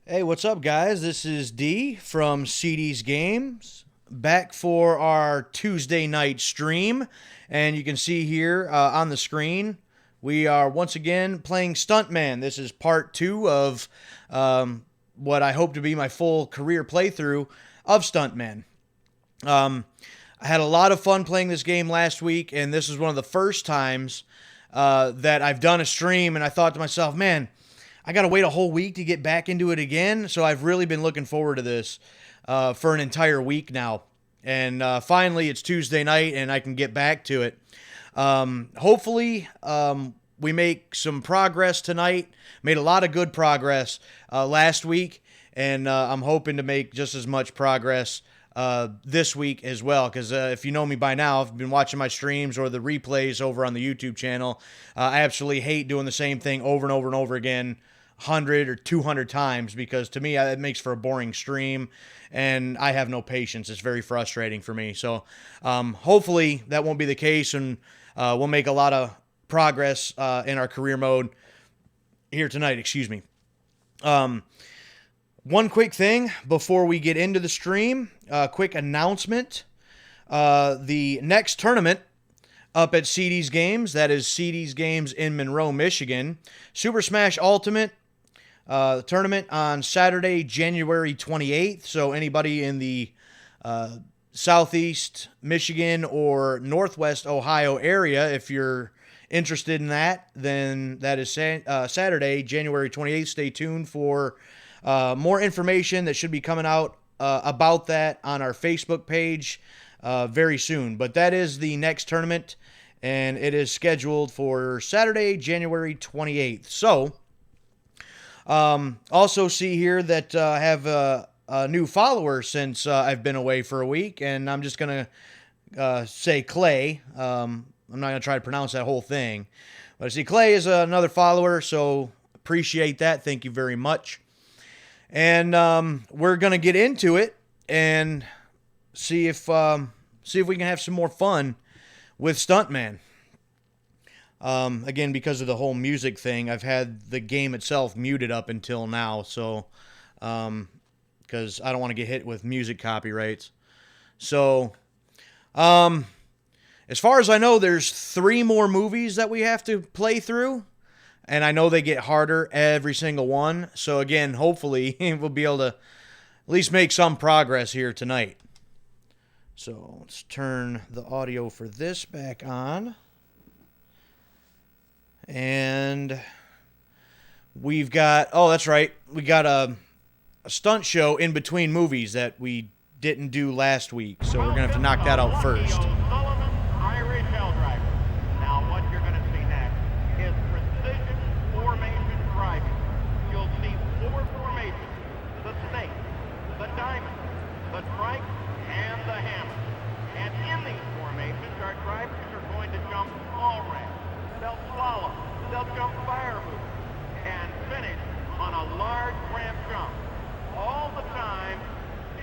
Hey, what's up, guys? This is D from CD's Games, back for our Tuesday night stream. And you can see here on the screen, we are once again playing Stuntman. This is part two of what I hope to be my full career playthrough of Stuntman. I had a lot of fun playing this game last week, and this is one of the first times that I've done a stream, and I thought to myself, man, I got to wait a whole week to get back into it again. So I've really been looking forward to this for an entire week now. And finally, it's Tuesday night, and I can get back to it. Hopefully, we make some progress tonight. Made a lot of good progress last week, and I'm hoping to make just as much progress this week as well, because if you know me by now, if you've been watching my streams or the replays over on the YouTube channel, I absolutely hate doing the same thing over and over and over again 100 or 200 times, because to me it makes for a boring stream and I have no patience. It's very frustrating for me. So hopefully that won't be the case, and we'll make a lot of progress in our career mode here tonight. Excuse me. One quick thing before we get into the stream, quick announcement. The next tournament up at CD's Games, that is CD's Games in Monroe, Michigan, Super Smash Ultimate tournament on Saturday, January 28th. So anybody in the Southeast Michigan or Northwest Ohio area, if you're interested in that, then that is Saturday, January 28th. Stay tuned for more information that should be coming out about that on our Facebook page very soon. But that is the next tournament, and it is scheduled for Saturday, January 28th. So, also see here that I have a new follower since I've been away for a week, and I'm just going to say Clay. I'm not going to try to pronounce that whole thing. But I see Clay is another follower, so appreciate that. Thank you very much. And we're going to get into it and see if we can have some more fun with Stuntman. Again, because of the whole music thing, I've had the game itself muted up until now, so because I don't want to get hit with music copyrights. So, as far as I know, there's 3 more movies that we have to play through. And I know they get harder every single one. So again, hopefully we'll be able to at least make some progress here tonight. So let's turn the audio for this back on. And we've got, oh, that's right. We got a stunt show in between movies that we didn't do last week. So we're going to have to knock that out first. They'll jump fire moves and finish on a large ramp jump, all the time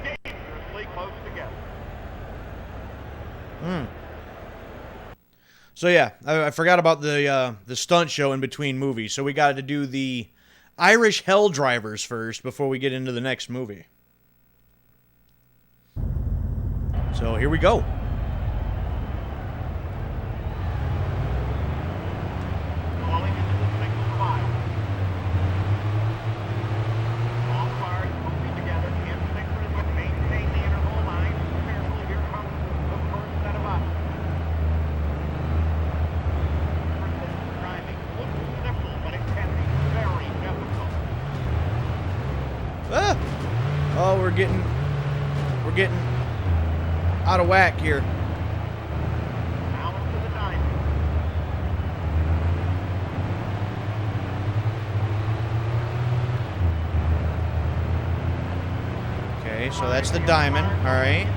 dangerously close together. So yeah, I forgot about the stunt show in between movies. So we got to do the Irish Hell Drivers first before we get into the next movie. So here we go. Oh, we're getting out of whack here. Okay, so that's the diamond. All right.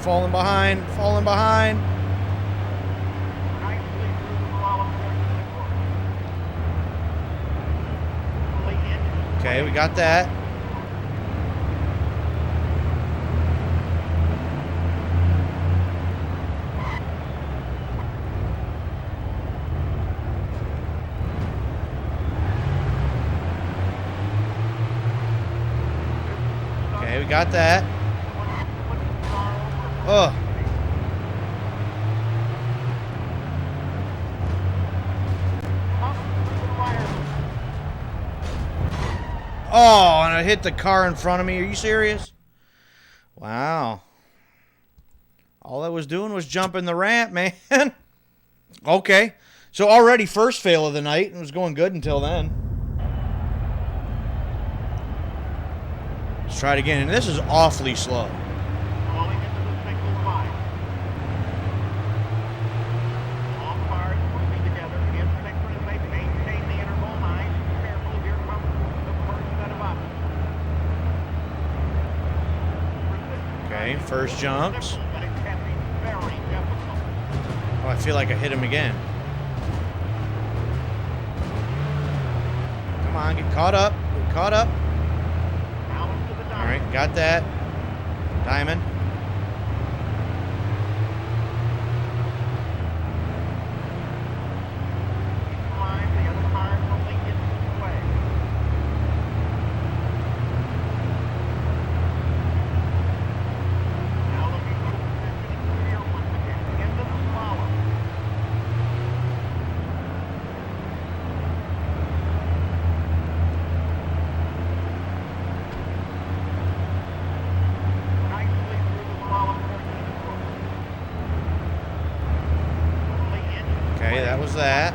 Falling behind. Okay, we got that. Okay, we got that. Oh. Oh, and I hit the car in front of me. Are you serious? Wow. All I was doing was jumping the ramp, man. Okay. So already first fail of the night. It was going good until then. Let's try it again. And this is awfully slow. Falling into the single line. All cars moving together in synchronous. They maintain the interval. Nice. Careful. Here comes the first set of options. Okay, first jumps. But it can be very difficult. Oh, I feel like I hit him again. Come on, get caught up. Get caught up. Now into the All right, got that. Diamond. line. The other cars only get this way. Now looking for positioning here once again. Into the slalom. Nicely through the slalom portion of the course. Only inches Okay, that was that.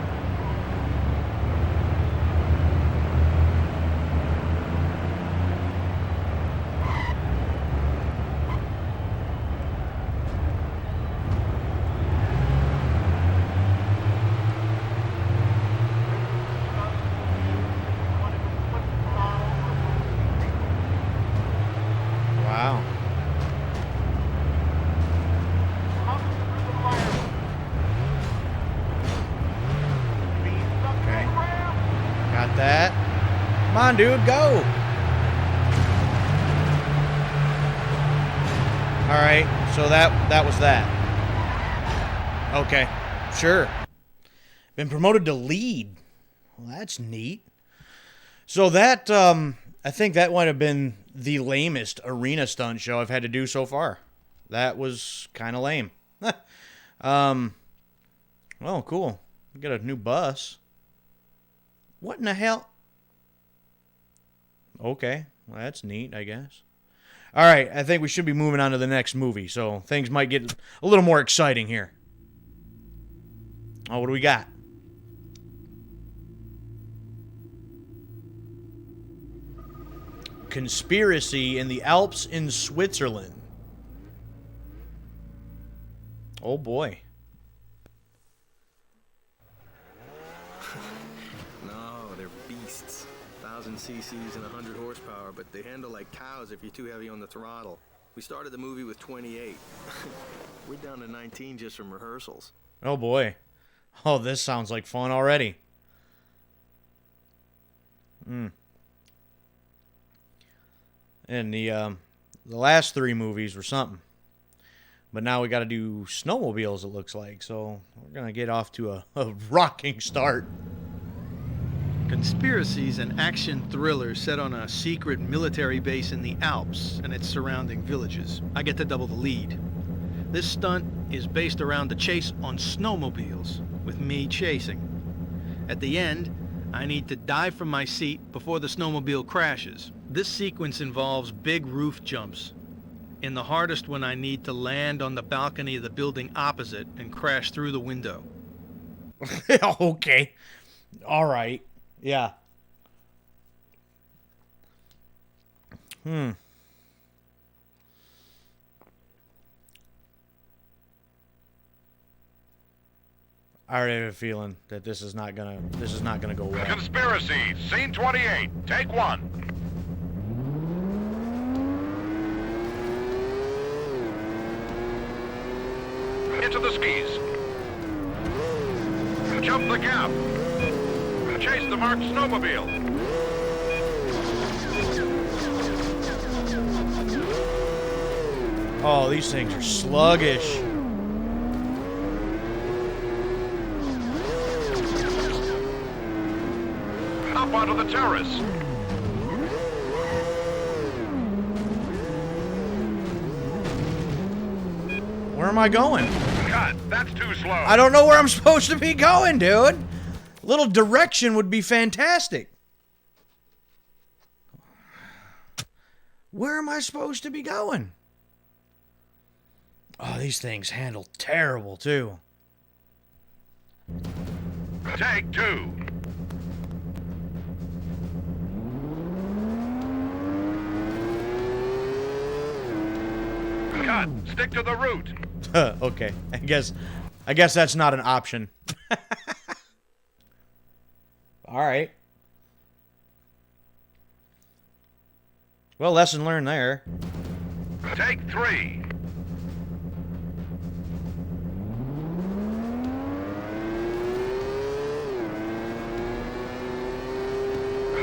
Wow. Okay. Got that. Come on, dude, go. All right, so that was that. Okay, sure. Been promoted to lead. Well, that's neat. So that I think that might have been the lamest arena stunt show I've had to do so far. That was kind of lame. Oh, cool. We got a new bus. What in the hell? Okay, well, that's neat, I guess. All right, I think we should be moving on to the next movie, so things might get a little more exciting here. Oh, what do we got? Conspiracy in the Alps in Switzerland. Oh boy. No, they're beasts. 1,000 cc's and 100 horsepower, but they handle like cows if you're too heavy on the throttle. We started the movie with 28. We're down to 19 just from rehearsals. Oh boy. Oh, this sounds like fun already. And the last three movies were something. But now we got to do snowmobiles, it looks like. So we're going to get off to a rocking start. Conspiracy's an action thriller set on a secret military base in the Alps and its surrounding villages. I get to double the lead. This stunt is based around the chase on snowmobiles, with me chasing. At the end, I need to dive from my seat before the snowmobile crashes. This sequence involves big roof jumps. In the hardest one, I need to land on the balcony of the building opposite and crash through the window. Okay. All right. Yeah. I already have a feeling that this is not gonna go well. Conspiracy, scene 28, take one. Into the skis. Jump the gap. Chase the marked snowmobile. Oh, these things are sluggish. Up onto the terrace. Where am I going? Cut. That's too slow. I don't know where I'm supposed to be going, dude. A little direction would be fantastic. Where am I supposed to be going? Oh, these things handle terrible, too. Take 2. Cut. Stick to the route. Okay, I guess that's not an option. All right. Well, lesson learned there. Take 3.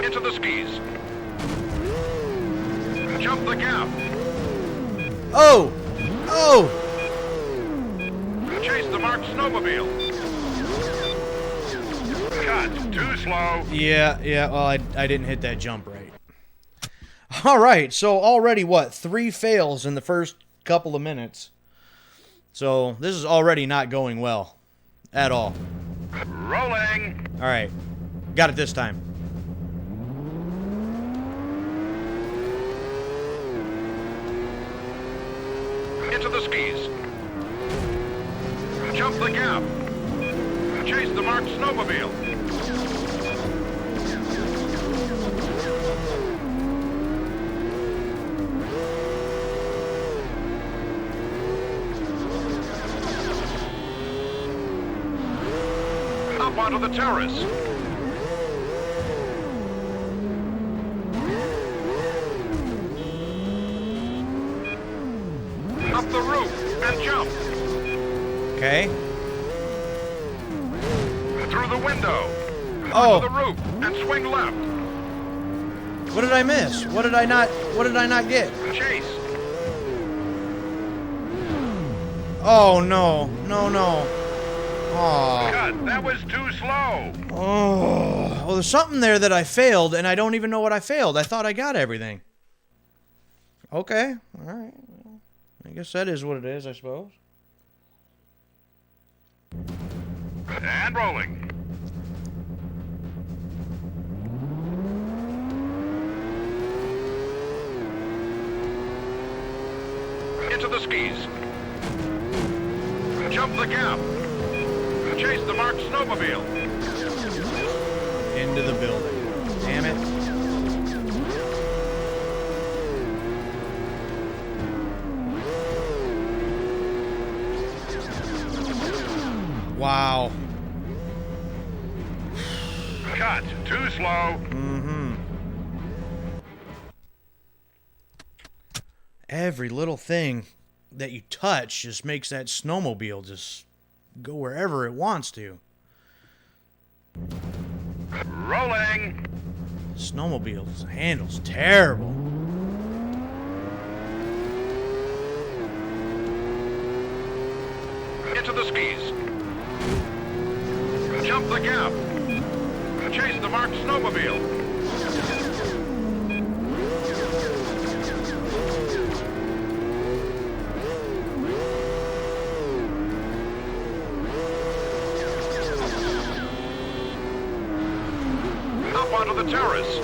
Into the skis. Jump the gap. Oh! Oh! Chase the marked snowmobile. Cut. Too slow. Yeah, well, I didn't hit that jump right. All right, so already, what, 3 fails in the first couple of minutes. So this is already not going well at all. Rolling. All right, got it this time. Into the skis. Jump the gap. Chase the marked snowmobile. Up onto the terrace. Up the roof and jump. Okay. Through the window. Oh. Onto the roof and swing left. What did I miss? What did I not get? Chase. Oh, no. No. Oh. Cut. That was too slow. Oh. Well, there's something there that I failed, and I don't even know what I failed. I thought I got everything. Okay. All right. I guess that is what it is, I suppose. And rolling. Into the skis. Jump the gap. Chase the marked snowmobile. Into the building. Damn it. Wow. Cut. Too slow. Every little thing that you touch just makes that snowmobile just go wherever it wants to. Rolling. Snowmobile handles terrible. Into the skis. Jump the gap. Chase the marked snowmobile. Up onto the terrace.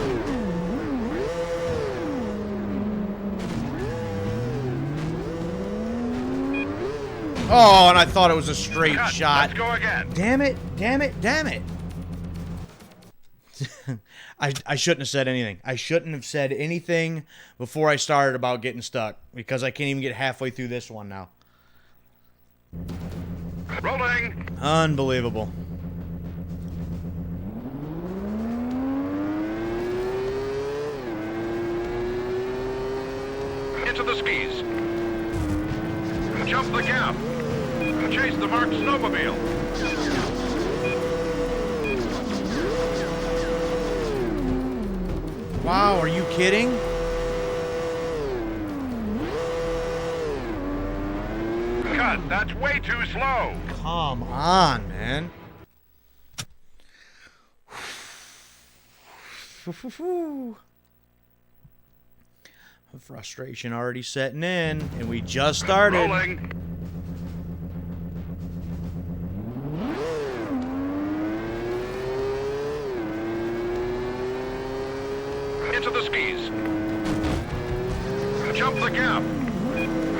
Oh, and I thought it was a straight Cut. shot. Let's go again. Damn it. I shouldn't have said anything. I shouldn't have said anything before I started about getting stuck, because I can't even get halfway through this one now. Rolling. Unbelievable. Into the skis. Jump the gap. Chase the marked snowmobile. Wow, are you kidding? Cut. That's way too slow. Come on, man. Frustration already setting in, and we just started. Rolling. Into the skis. Jump the gap.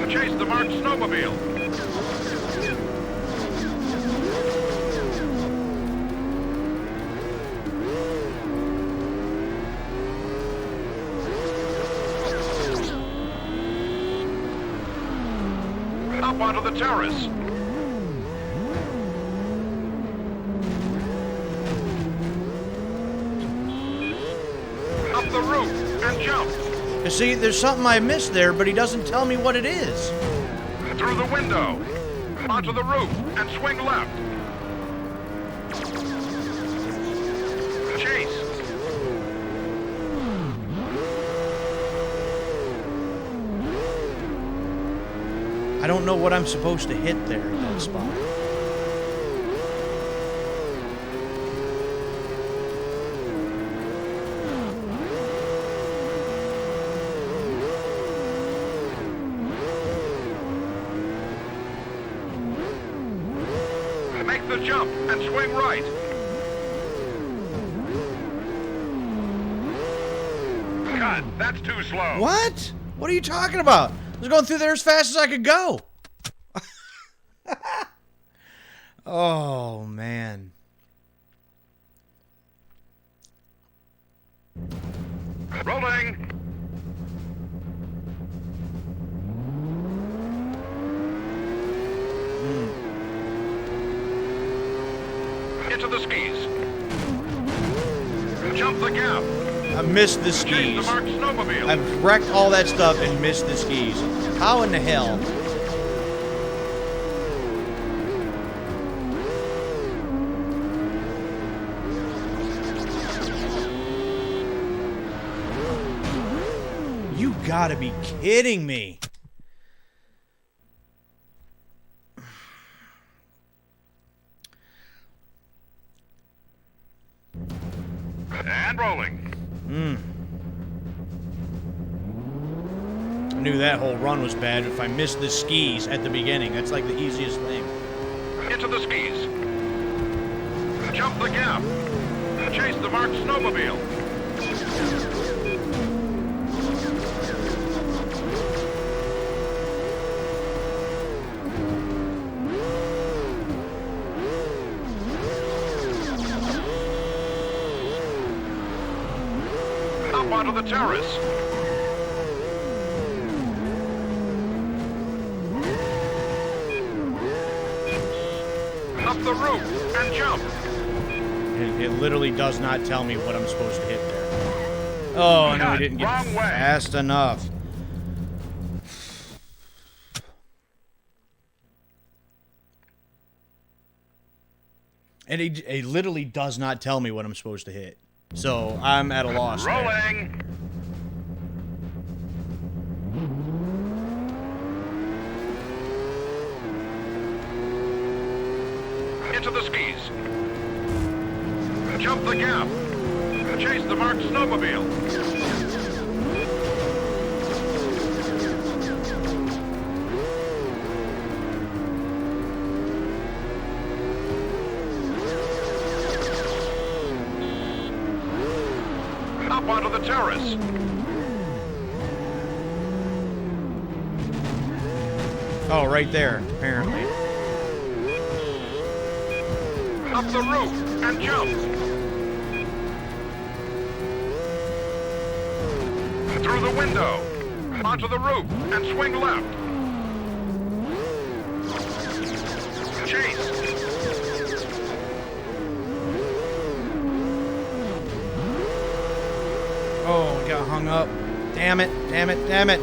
Chase the marked snowmobile. Up onto the terrace. Up the roof and jump. You see, there's something I missed there, but he doesn't tell me what it is. Through the window. Onto the roof and swing left. Chase. I don't know what I'm supposed to hit there at that spot. Make the jump and swing right. Cut. That's too slow. What? What are you talking about? I was going through there as fast as I could go. Oh, man. Rolling. Into the skis. Jump the gap. I missed the Chase the skis. marked snowmobile. I've wrecked all that stuff and missed the skis. How in the hell? You gotta be kidding me. And rolling. I knew that whole run was bad if I missed the skis at the beginning. That's like the easiest thing. Into the skis. Jump the gap. Chase the marked snowmobile. Up onto the terrace. Up the roof and jump. It literally does not tell me what I'm supposed to hit there. Oh, no, I didn't get Wrong way. fast enough. And it literally does not tell me what I'm supposed to hit. So I'm at a loss there. Rolling. Into the skis. Jump the gap. Chase the marked snowmobile. Up onto the terrace. Oh, right there, apparently. Up the roof and jump. Through the window. Onto the roof and swing left. Chase. Oh, got hung up. Damn it, damn it, damn it.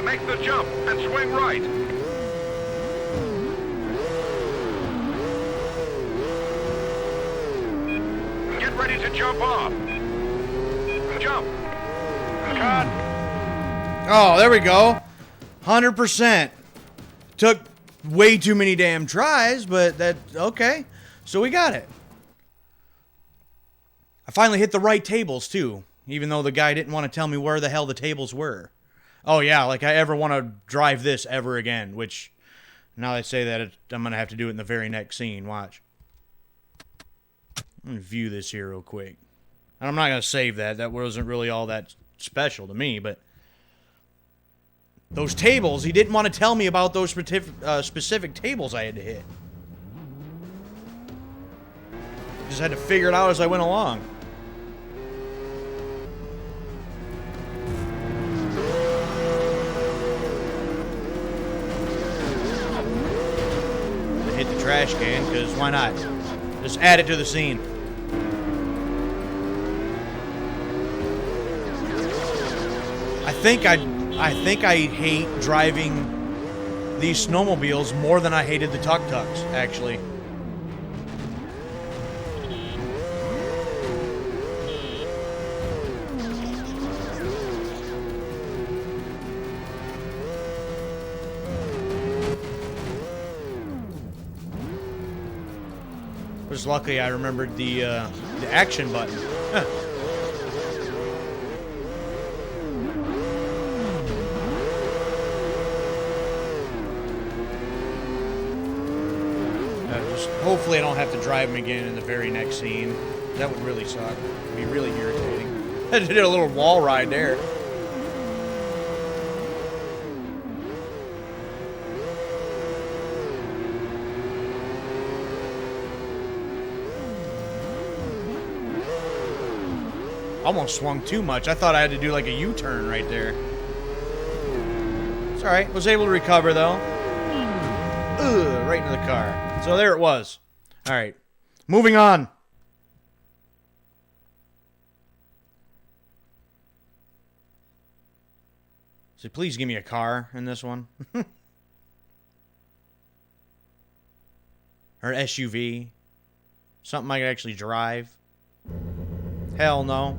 Make the jump and swing right. ready to jump off. Jump. Cut. Oh, there we go. 100%. Took way too many damn tries, but okay. So we got it. I finally hit the right tables, too. Even though the guy didn't want to tell me where the hell the tables were. Oh, yeah, like I ever want to drive this ever again. Which, now that I say that, I'm going to have to do it in the very next scene. Watch. I'm going to view this here real quick. And I'm not going to save that. That wasn't really all that special to me, but... those tables, he didn't want to tell me about those specific tables I had to hit. Just had to figure it out as I went along. Hit the trash can, because why not? Just add it to the scene. I think I hate driving these snowmobiles more than I hated the tuk-tuks, actually. Just luckily I remembered the action button. Hopefully I don't have to drive him again in the very next scene. That would really suck. It'd be really irritating. I did a little wall ride there. Almost swung too much. I thought I had to do like a U-turn right there. It's alright. Was able to recover though. Ugh, right into the car. So there it was. Alright. Moving on. So please give me a car in this one. Or SUV. Something I could actually drive. Hell no.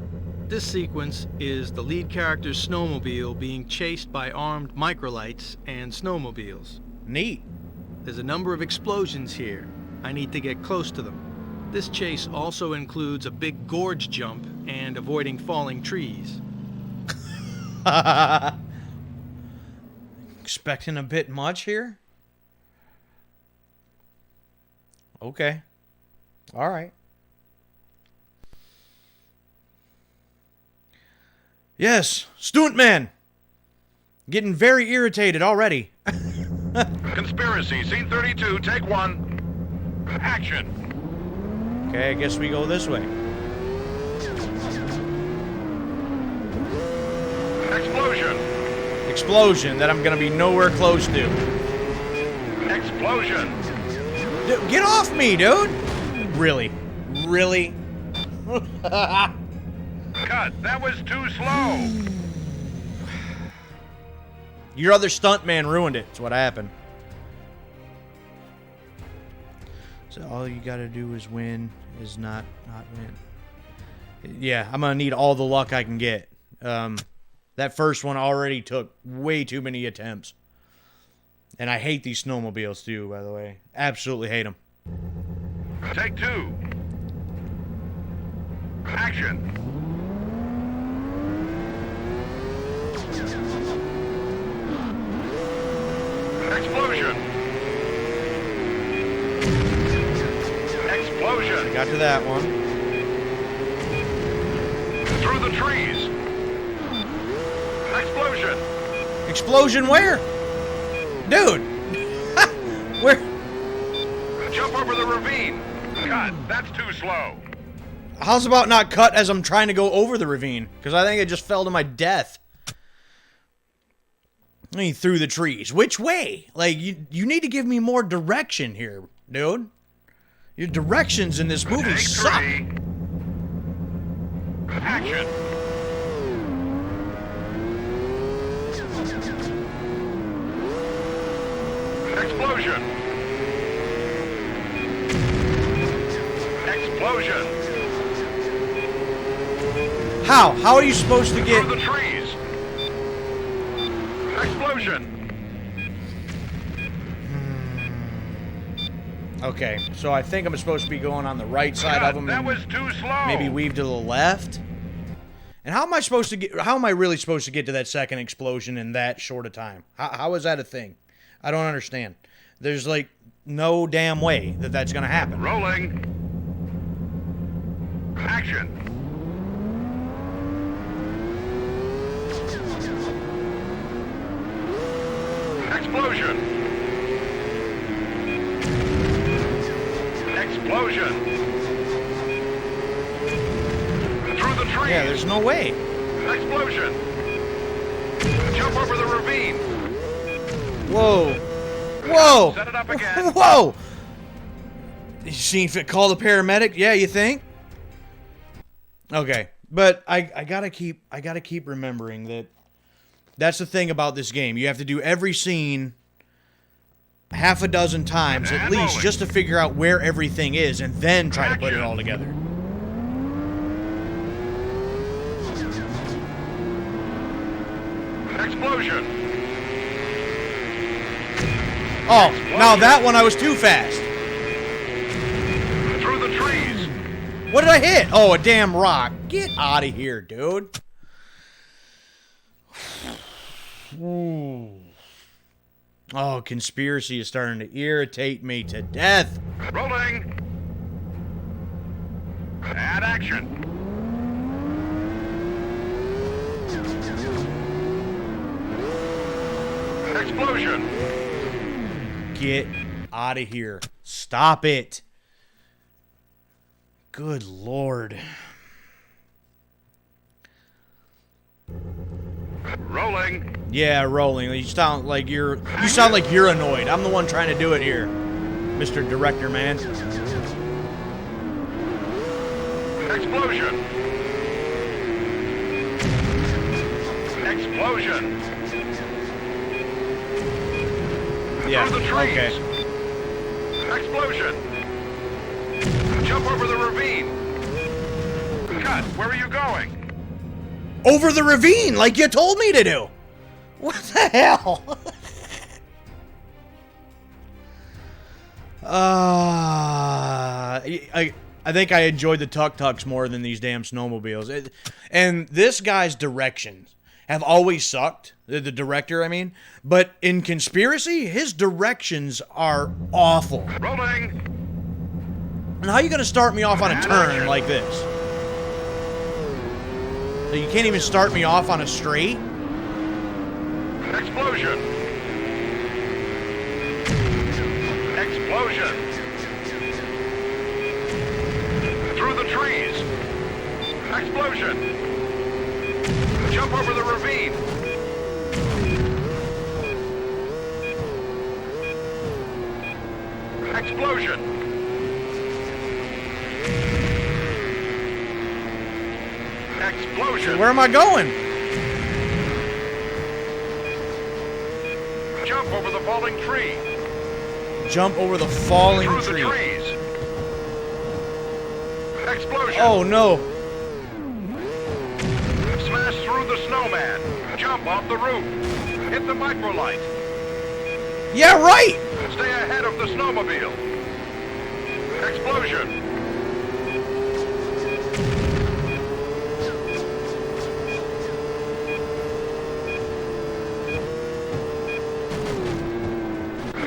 This sequence is the lead character's snowmobile being chased by armed microlights and snowmobiles. Neat. There's a number of explosions here. I need to get close to them. This chase also includes a big gorge jump and avoiding falling trees. Expecting a bit much here? Okay. Alright. Yes, Stuntman! Getting very irritated already. Conspiracy, scene 32, take one. Action. Okay, I guess we go this way. Explosion. Explosion that I'm gonna be nowhere close to. Explosion. Dude, get off me, dude! Really? Really? Cut, that was too slow. Your other stuntman ruined it. That's what happened. So all you gotta do is win, is not win. Yeah, I'm gonna need all the luck I can get. That first one already took way too many attempts. And I hate these snowmobiles too, by the way. Absolutely hate them. Take two. Action. Explosion. Explosion. I got to that one. Through the trees. Explosion. Explosion where? Dude! Where? Jump over the ravine. Cut, that's too slow. How's about not cut as I'm trying to go over the ravine? Because I think I just fell to my death. I mean, through the trees. Which way? Like, you need to give me more direction here, dude. Your directions in this movie Take suck. three. Action. Explosion. Explosion. How? How are you supposed to get... Through the trees. Explosion. Okay, so I think I'm supposed to be going on the right side of them. That And was too slow. maybe weave to the left. And how am I supposed to get... How am I really supposed to get to that second explosion in that short a time? How is that a thing? I don't understand. There's, like, no damn way that that's going to happen. Rolling. Action. Explosion. Explosion. Through the trees. Yeah, there's no way. Explosion. Jump over the ravine. Whoa. Whoa. Set it up again. Whoa. You seen if it call the paramedic? Yeah, you think? Okay. But I gotta keep remembering that that's the thing about this game. You have to do every scene half a dozen times at And least rolling. just to figure out where everything is and then try to put it all together. Explosion. Oh, now that one I was too fast. Through the trees. What did I hit? Oh, a damn rock. Get out of here, dude. Ooh. Oh, conspiracy is starting to irritate me to death. Rolling. And action. Explosion. Get out of here. Stop it. Good Lord. Rolling. Yeah, rolling. You sound like you're annoyed. I'm the one trying to do it here, Mr. Director Man. Explosion. Explosion. Yeah. Through the trees. Okay. Explosion. Jump over the ravine. Cut. Where are you going? Over the ravine, like you told me to do. What the hell? I think I enjoyed the tuk-tuks more than these damn snowmobiles. And this guy's directions have always sucked. The director, I mean. But in Conspiracy, his directions are awful. Rolling. And how are you going to start me off on a turn like this? So you can't even start me off on a straight? Explosion. Explosion. Through the trees. Explosion. Jump over the ravine. Explosion. Explosion. Where am I going? Jump over the falling tree. Jump over the falling Through tree. the trees. Explosion. Oh no. Smash through the snowman. Jump off the roof. Hit the microlight. Yeah, right. Stay ahead of the snowmobile. Explosion.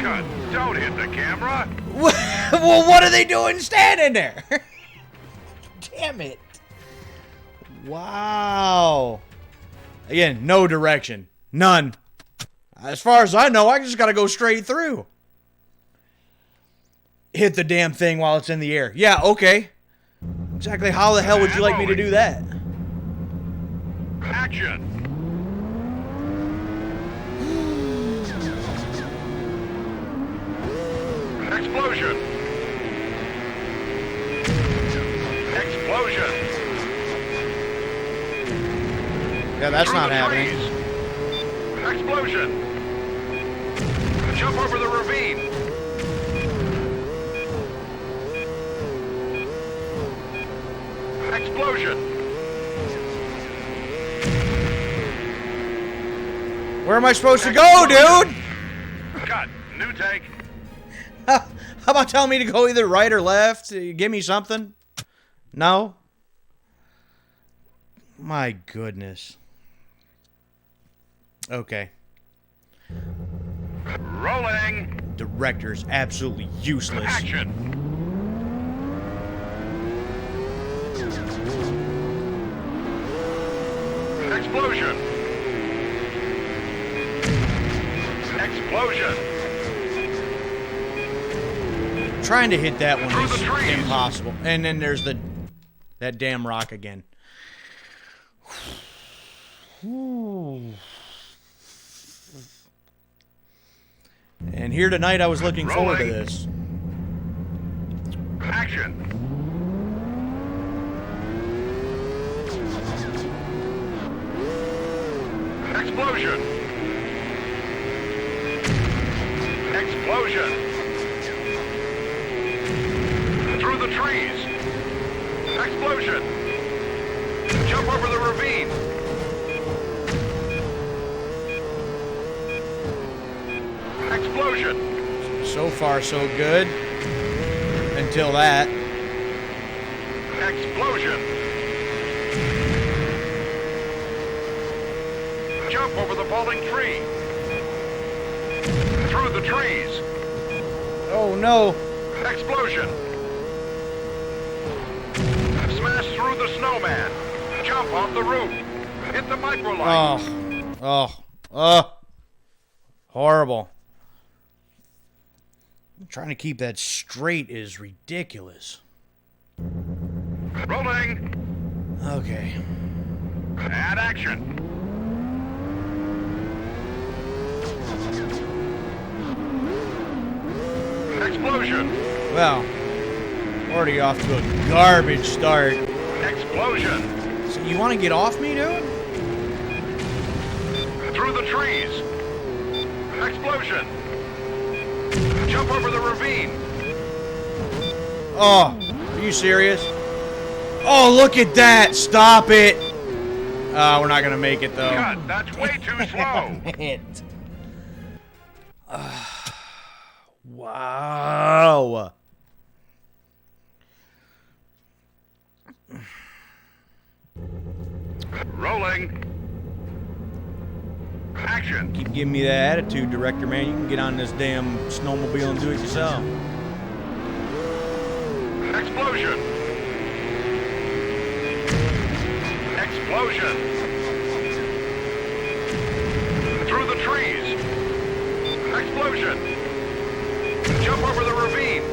God, don't hit the camera. Well, what are they doing standing there? Damn it. Wow. Again, no direction. None. As far as I know, I just gotta go straight through. Hit the damn thing while it's in the air. Yeah, okay. Exactly how the hell would you like me to do that? Action. Explosion. Explosion. Yeah, that's Through not the happening. trees. Explosion. Jump over the ravine. Explosion. Where am I supposed to go, dude? Cut. New take. How about telling me to go either right or left? Give me something? No? My goodness. Okay. Rolling. Director's absolutely useless. Action. Explosion. Explosion. Trying to hit that one Through is the trees. impossible. And then there's that damn rock again. And here tonight I was looking forward to Rolling. this. Action. Explosion. Explosion. Through the trees. Explosion. Jump over the ravine. Explosion. So far, so good. Until that. Explosion. Jump over the falling tree. Through the trees. Oh no. Explosion. Smash through the snowman. Jump off the roof. Hit the microlight. Oh. Horrible. Trying to keep that straight is ridiculous. Rolling. Okay. And action. Explosion. Well, already off to a garbage start. Explosion. So you want to get off me, dude? Through the trees. Explosion. Jump over the ravine. Oh, are you serious? Oh, look at that. Stop it. We're not going to make it, though. God, that's way too slow. It. Wow. Rolling. Action. Keep giving me that attitude, director, man. You can get on this damn snowmobile and do it yourself. Explosion. Explosion. Through the trees. Explosion. Jump over the ravine.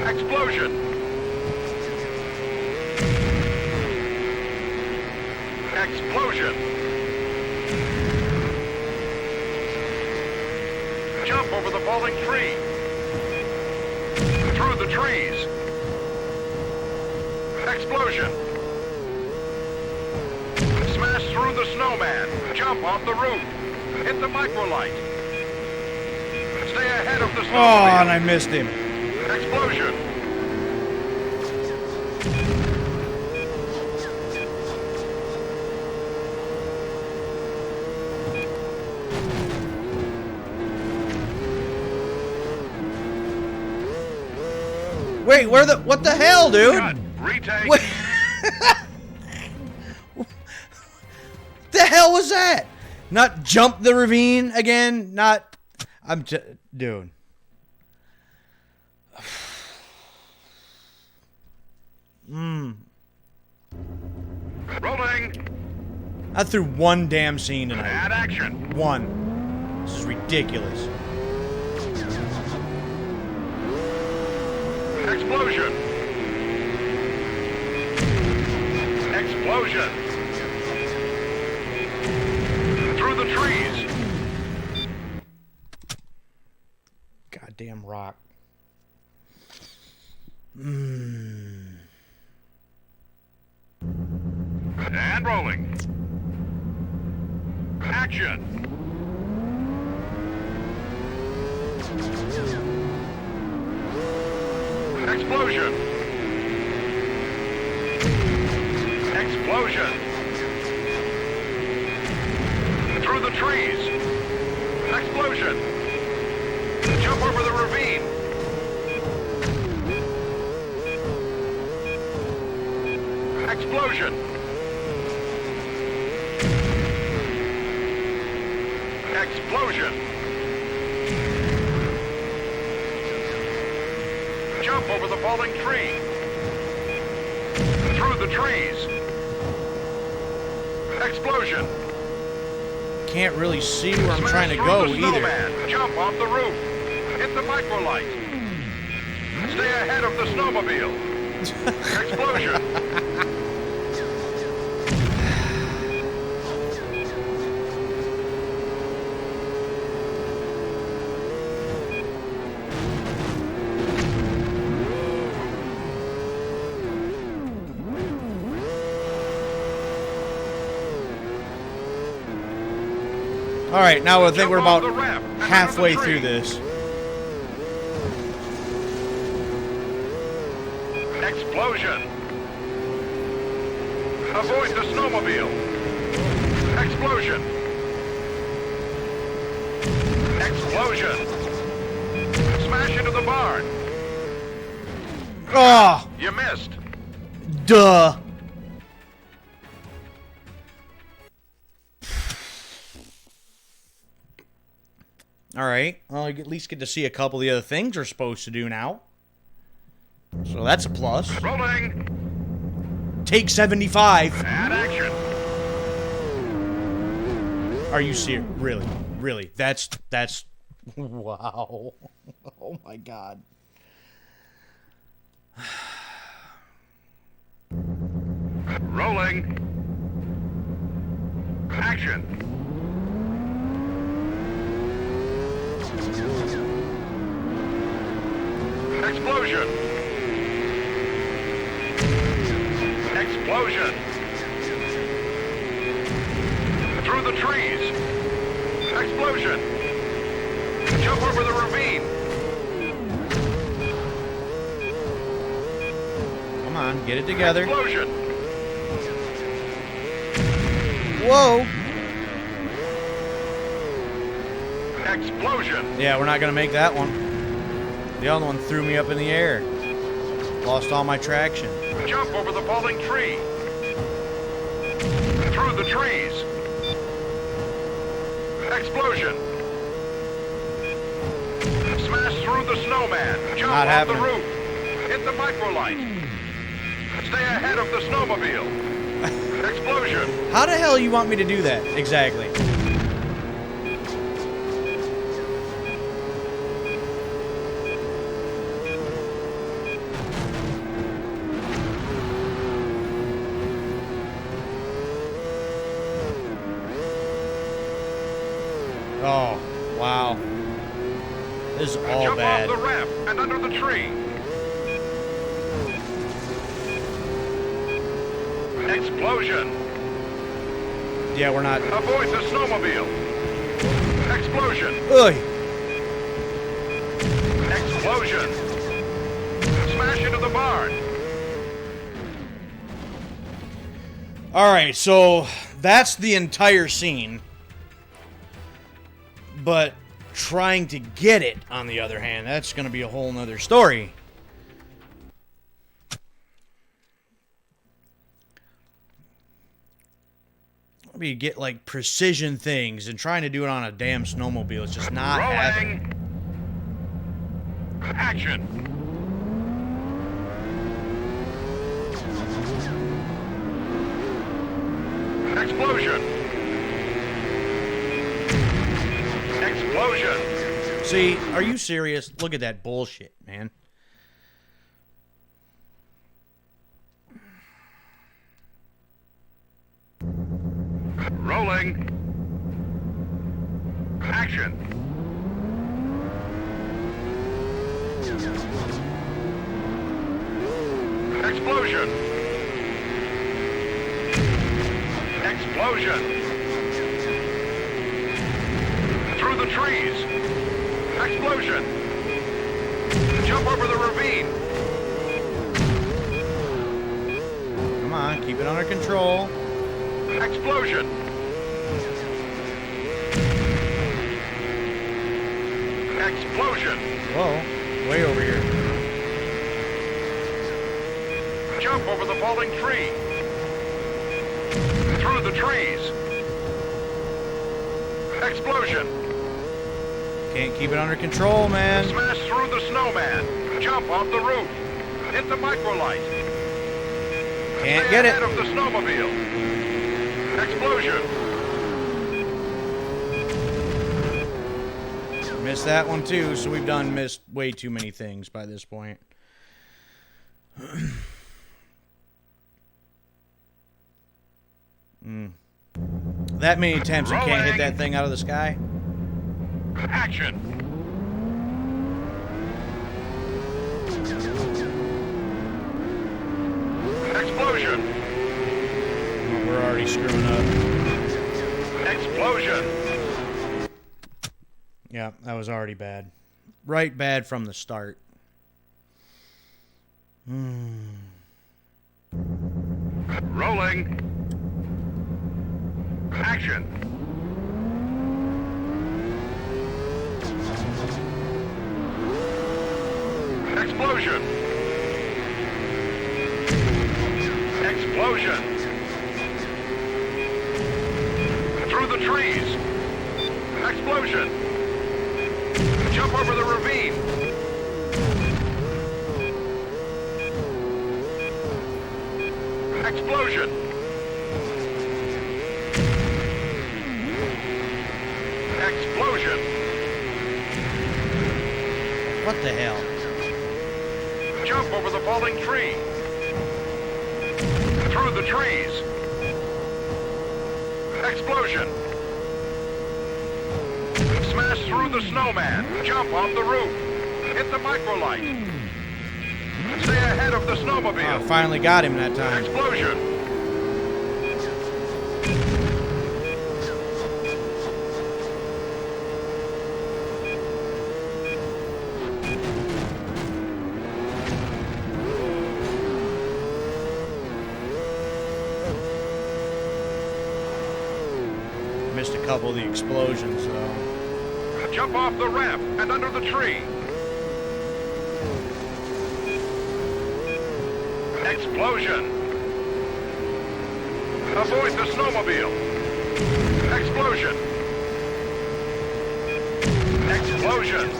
Explosion. Explosion. Jump over the falling tree. Through the trees. Explosion. Smash through the snowman. Jump off the roof. Hit the microlight. Stay ahead of the Oh, snowman. and I missed him. Explosion. Wait, what the hell, dude? Cut. Retake. What the hell was that? Not jump the ravine again? Not... Dude. Rolling. I threw one damn scene tonight. And action. One. This is ridiculous. Explosion. Explosion. Through the trees. Goddamn rock. Mm. And rolling. Action. Explosion. Explosion. Explosion. Through the trees. Explosion. Jump over the ravine. Explosion. Explosion. Jump over the falling tree. Through the trees. Explosion. Can't really see where I'm Smash trying to through go the either. snowman. Jump off the roof. Hit the microlight. Stay ahead of the snowmobile. Explosion. All right, now I think we're Jump off about the ramp and halfway under the through tree. this. Explosion. Avoid the snowmobile. Explosion. Explosion. Smash into the barn. Oh, You missed. duh. All right, well, I at least get to see a couple of the other things we're supposed to do now. So that's a plus. Rolling. Take 75. And action. Are you serious? Really? Really? That's wow. Oh my god. Rolling. Action. Explosion. Explosion. Through the trees. Explosion. Jump over the ravine. Come on, get it together. Explosion. Whoa. Explosion. Yeah, we're not gonna make that one. The other one threw me up in the air. Lost all my traction. Jump over the falling tree. Through the trees. Explosion. Smash through the snowman. Jump Not off the happening. roof. Hit the microlight. Stay ahead of the snowmobile. Explosion. How the hell you want me to do that exactly? Oh, wow. This is all Jump bad. off the ramp and under the tree. Explosion. Yeah, we're not. Avoid the snowmobile. Explosion. Ugh. Explosion. Smash into the barn. All right, so that's the entire scene. But trying to get it, on the other hand, that's going to be a whole nother story. We get like precision things, and trying to do it on a damn snowmobile is just not happening. Rolling. Action. Explosion. Explosion. See, are you serious? Look at that bullshit, man. Rolling. Action. Explosion. Explosion. Through the trees. Explosion. Jump over the ravine. Come on, Keep it under control. Explosion. Explosion. Whoa. Way over here. Jump over the falling tree. Through the trees. Explosion. Can't keep it under control, man. Smash through the snowman. Jump off the roof. Hit the microlight. Can't Stay get ahead it. of the snowmobile. Explosion. Missed that one too, so we've missed way too many things by this point. That many attempts you can't hit that thing out of the sky? Action. Explosion. We're already screwing up. Explosion. Yeah, that was already bad. Right bad from the start. Rolling. Action. Explosion. Explosion. Through the trees. Explosion. Jump over the ravine. Explosion. Explosion. What the hell? Jump over the falling tree. Through the trees. Explosion. Smash through the snowman. Jump off the roof. Hit the microlight. Stay ahead of the snowmobile. Oh, finally got him that time. Explosion. Missed a couple of the explosions, though. Jump off the ramp and under the tree. Explosion. Avoid the snowmobile. Explosion. Explosion.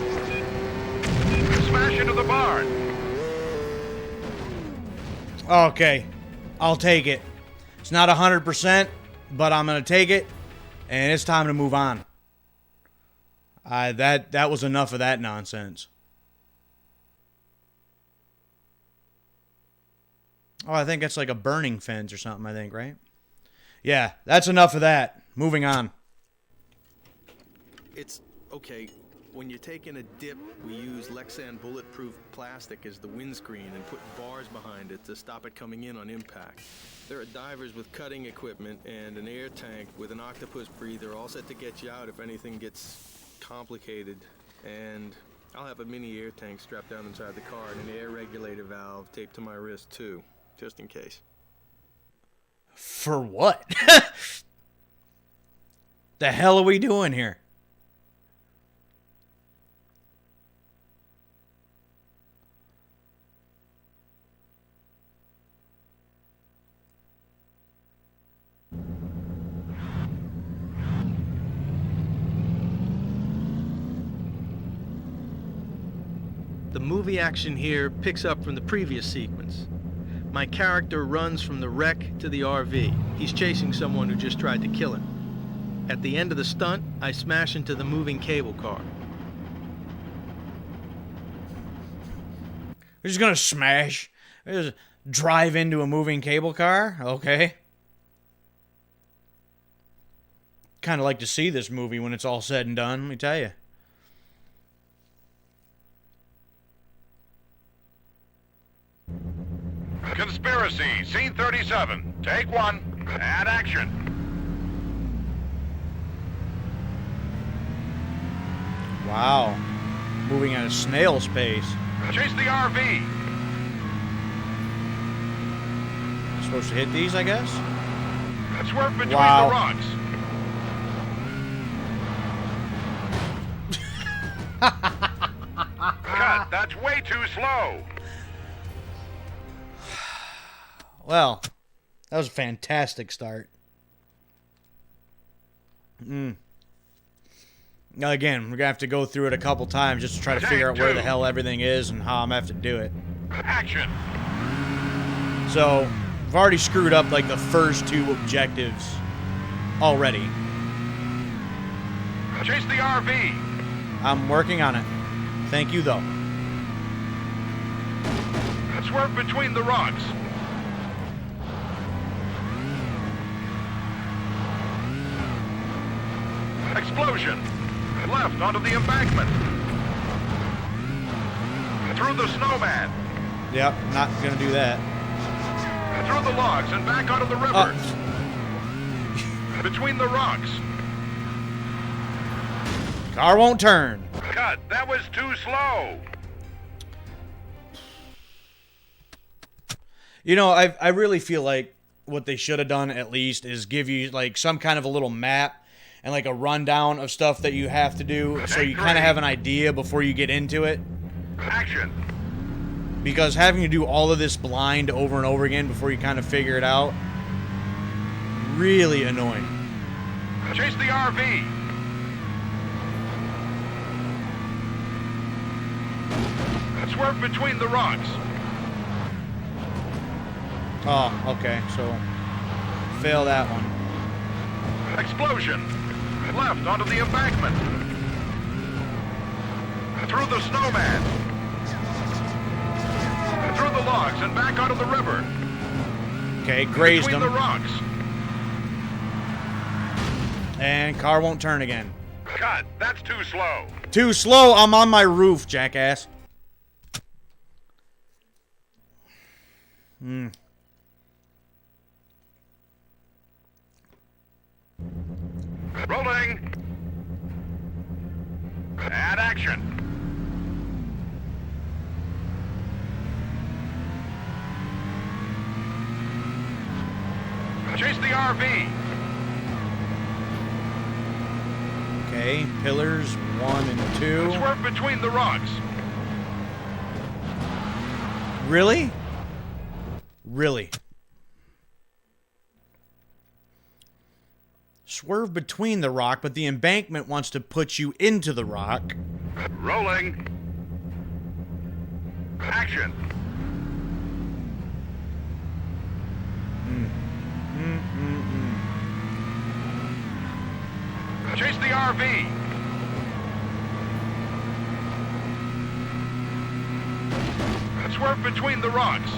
Smash into the barn. Okay, I'll take it. It's not 100%, but I'm going to take it, and it's time to move on. That was enough of that nonsense. Oh, I think that's like a burning fence or something, I think, right? Yeah, that's enough of that. Moving on. It's okay. When you're taking a dip, we use Lexan bulletproof plastic as the windscreen and put bars behind it to stop it coming in on impact. There are divers with cutting equipment and an air tank with an octopus breather all set to get you out if anything gets complicated. And I'll have a mini air tank strapped down inside the car and an air regulator valve taped to my wrist too, just in case. For what? The hell are we doing here? The movie action here picks up from the previous sequence. My character runs from the wreck to the RV. He's chasing someone who just tried to kill him. At the end of the stunt, I smash into the moving cable car. We're just gonna smash. Just drive into a moving cable car? Okay. Kind of like to see this movie when it's all said and done, let me tell you. Conspiracy, scene 37. Take one. Add action. Wow. Moving at a snail's pace. Chase the RV. Supposed to hit these, I guess? Swerve between Wow. the rocks. Cut. That's way too slow. Well, that was a fantastic start. Now, again, we're going to have to go through it a couple times just to try to figure out where the hell everything is and how I'm going to have to do it. Action. So, I've already screwed up, like, the first two objectives already. Chase the RV. I'm working on it. Thank you, though. Swerve between the rocks. Explosion. Left onto the embankment. Through the snowman. Yep, not going to do that. Through the logs and back onto the river. Between the rocks. Car won't turn. Cut. That was too slow. You know, I really feel like what they should have done at least is give you like some kind of a little map and like a rundown of stuff that you have to do so you kind of have an idea before you get into it. Action. Because having to do all of this blind over and over again before you kind of figure it out, really annoying. Chase the RV. Swerve between the rocks. Oh, okay, so fail that one. Explosion. Left onto the embankment. Through the snowman. Through the logs and back onto the river. Okay, grazed Between him. the rocks. And car won't turn again. Cut. That's too slow. Too slow, I'm on my roof, jackass. Rolling. Add action. Chase the RV. Okay, pillars 1 and 2. Swerve between the rocks. Really? Really? Swerve between the rock, but the embankment wants to put you into the rock. Rolling. Action. Chase the RV. Swerve between the rocks.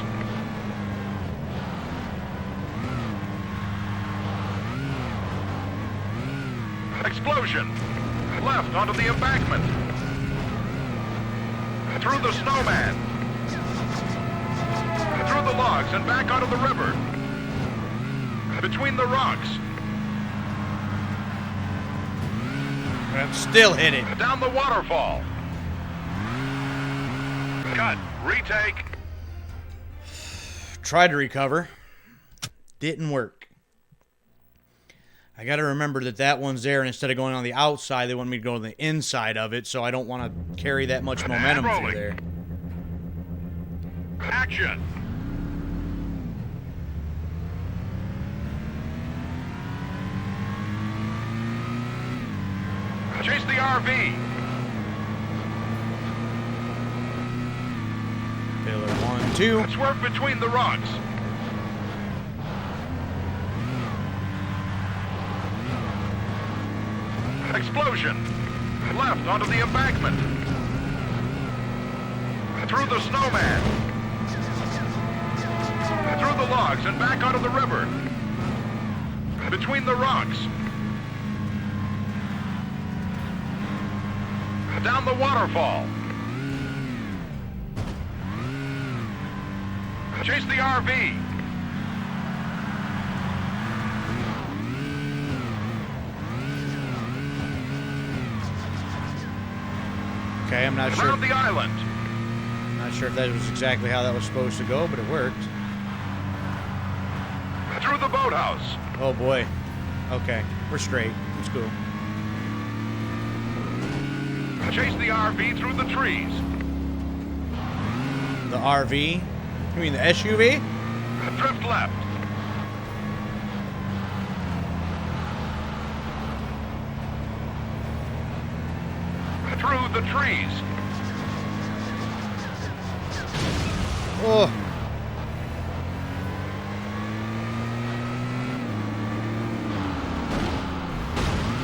Explosion. Left onto the embankment. Through the snowman. Through the logs and back onto the river. Between the rocks. Still hit it. Down the waterfall. Cut. Retake. Tried to recover. Didn't work. I got to remember that that one's there, and instead of going on the outside, they want me to go on the inside of it, so I don't want to carry that much momentum through rolling. there. Action. Chase the RV. Pillar 1, 2. Swerve between the rocks. Explosion. Left onto the embankment. Through the snowman. Through the logs and back onto the river. Between the rocks. Down the waterfall. Chase the RV. Okay, I'm not sure. Around the island. Not sure if that was exactly how that was supposed to go, but it worked. Through the boathouse. Oh boy. Okay, we're straight. It's cool. Chase the RV through the trees. The RV? You mean the SUV? Drift left. Through the trees. Oh.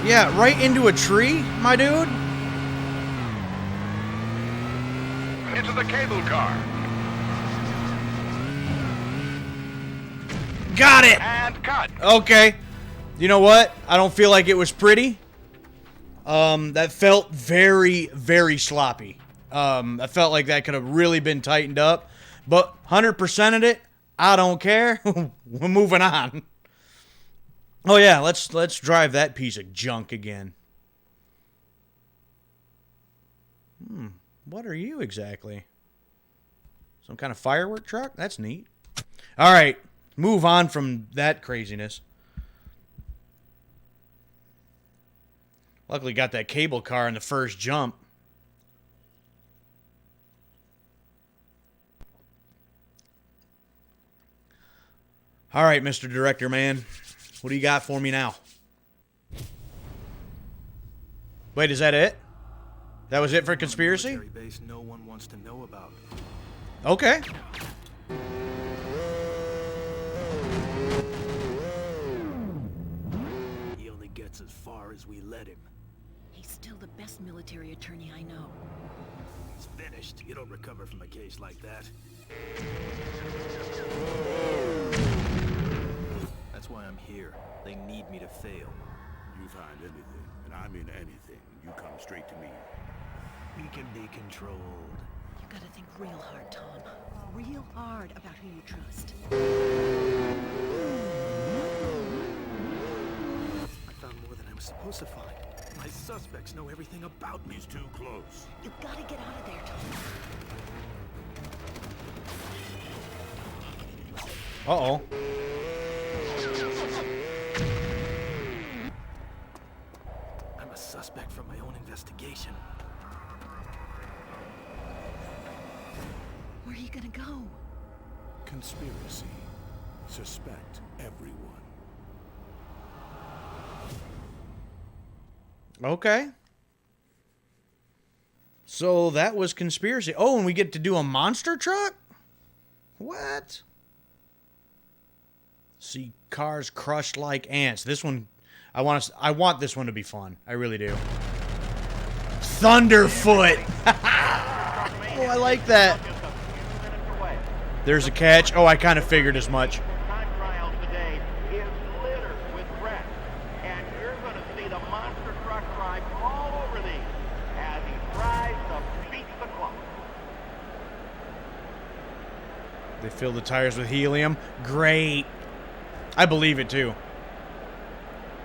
Yeah, right into a tree, my dude. Into the cable car. Got it. And cut. Okay. You know what? I don't feel like it was pretty. That felt very, very sloppy. I felt like that could have really been tightened up. But 100%ed it. I don't care. We're moving on. Oh yeah, let's drive that piece of junk again. What are you exactly? Some kind of firework truck? That's neat. All right, move on from that craziness. Luckily got that cable car in the first jump. All right, Mr. Director Man. What do you got for me now? Wait, is that it? That was it for conspiracy? Base no one wants to know about. Okay. He only gets as far as we let him. He's still the best military attorney I know. He's finished. You don't recover from a case like that. That's why I'm here. They need me to fail. You find anything, and I mean anything, you come straight to me. We can be controlled. You gotta think real hard, Tom. Real hard about who you trust. I found more than I was supposed to find. My suspects know everything about me. He's too close. You gotta get out of there, Tom. Uh-oh. I'm a suspect from my own investigation. Where are you gonna go? Conspiracy. Suspect everyone. Okay. So that was conspiracy. Oh, and we get to do a monster truck? What? See cars crushed like ants. This one, I want this one to be fun. I really do. Thunderfoot. Oh, I like that. There's a catch. Oh, I kind of figured as much. Time trial today is littered with wrecks, and you're going to see the monster truck drive all over these as he tries to beat the clock. They fill the tires with helium. Great. I believe it too.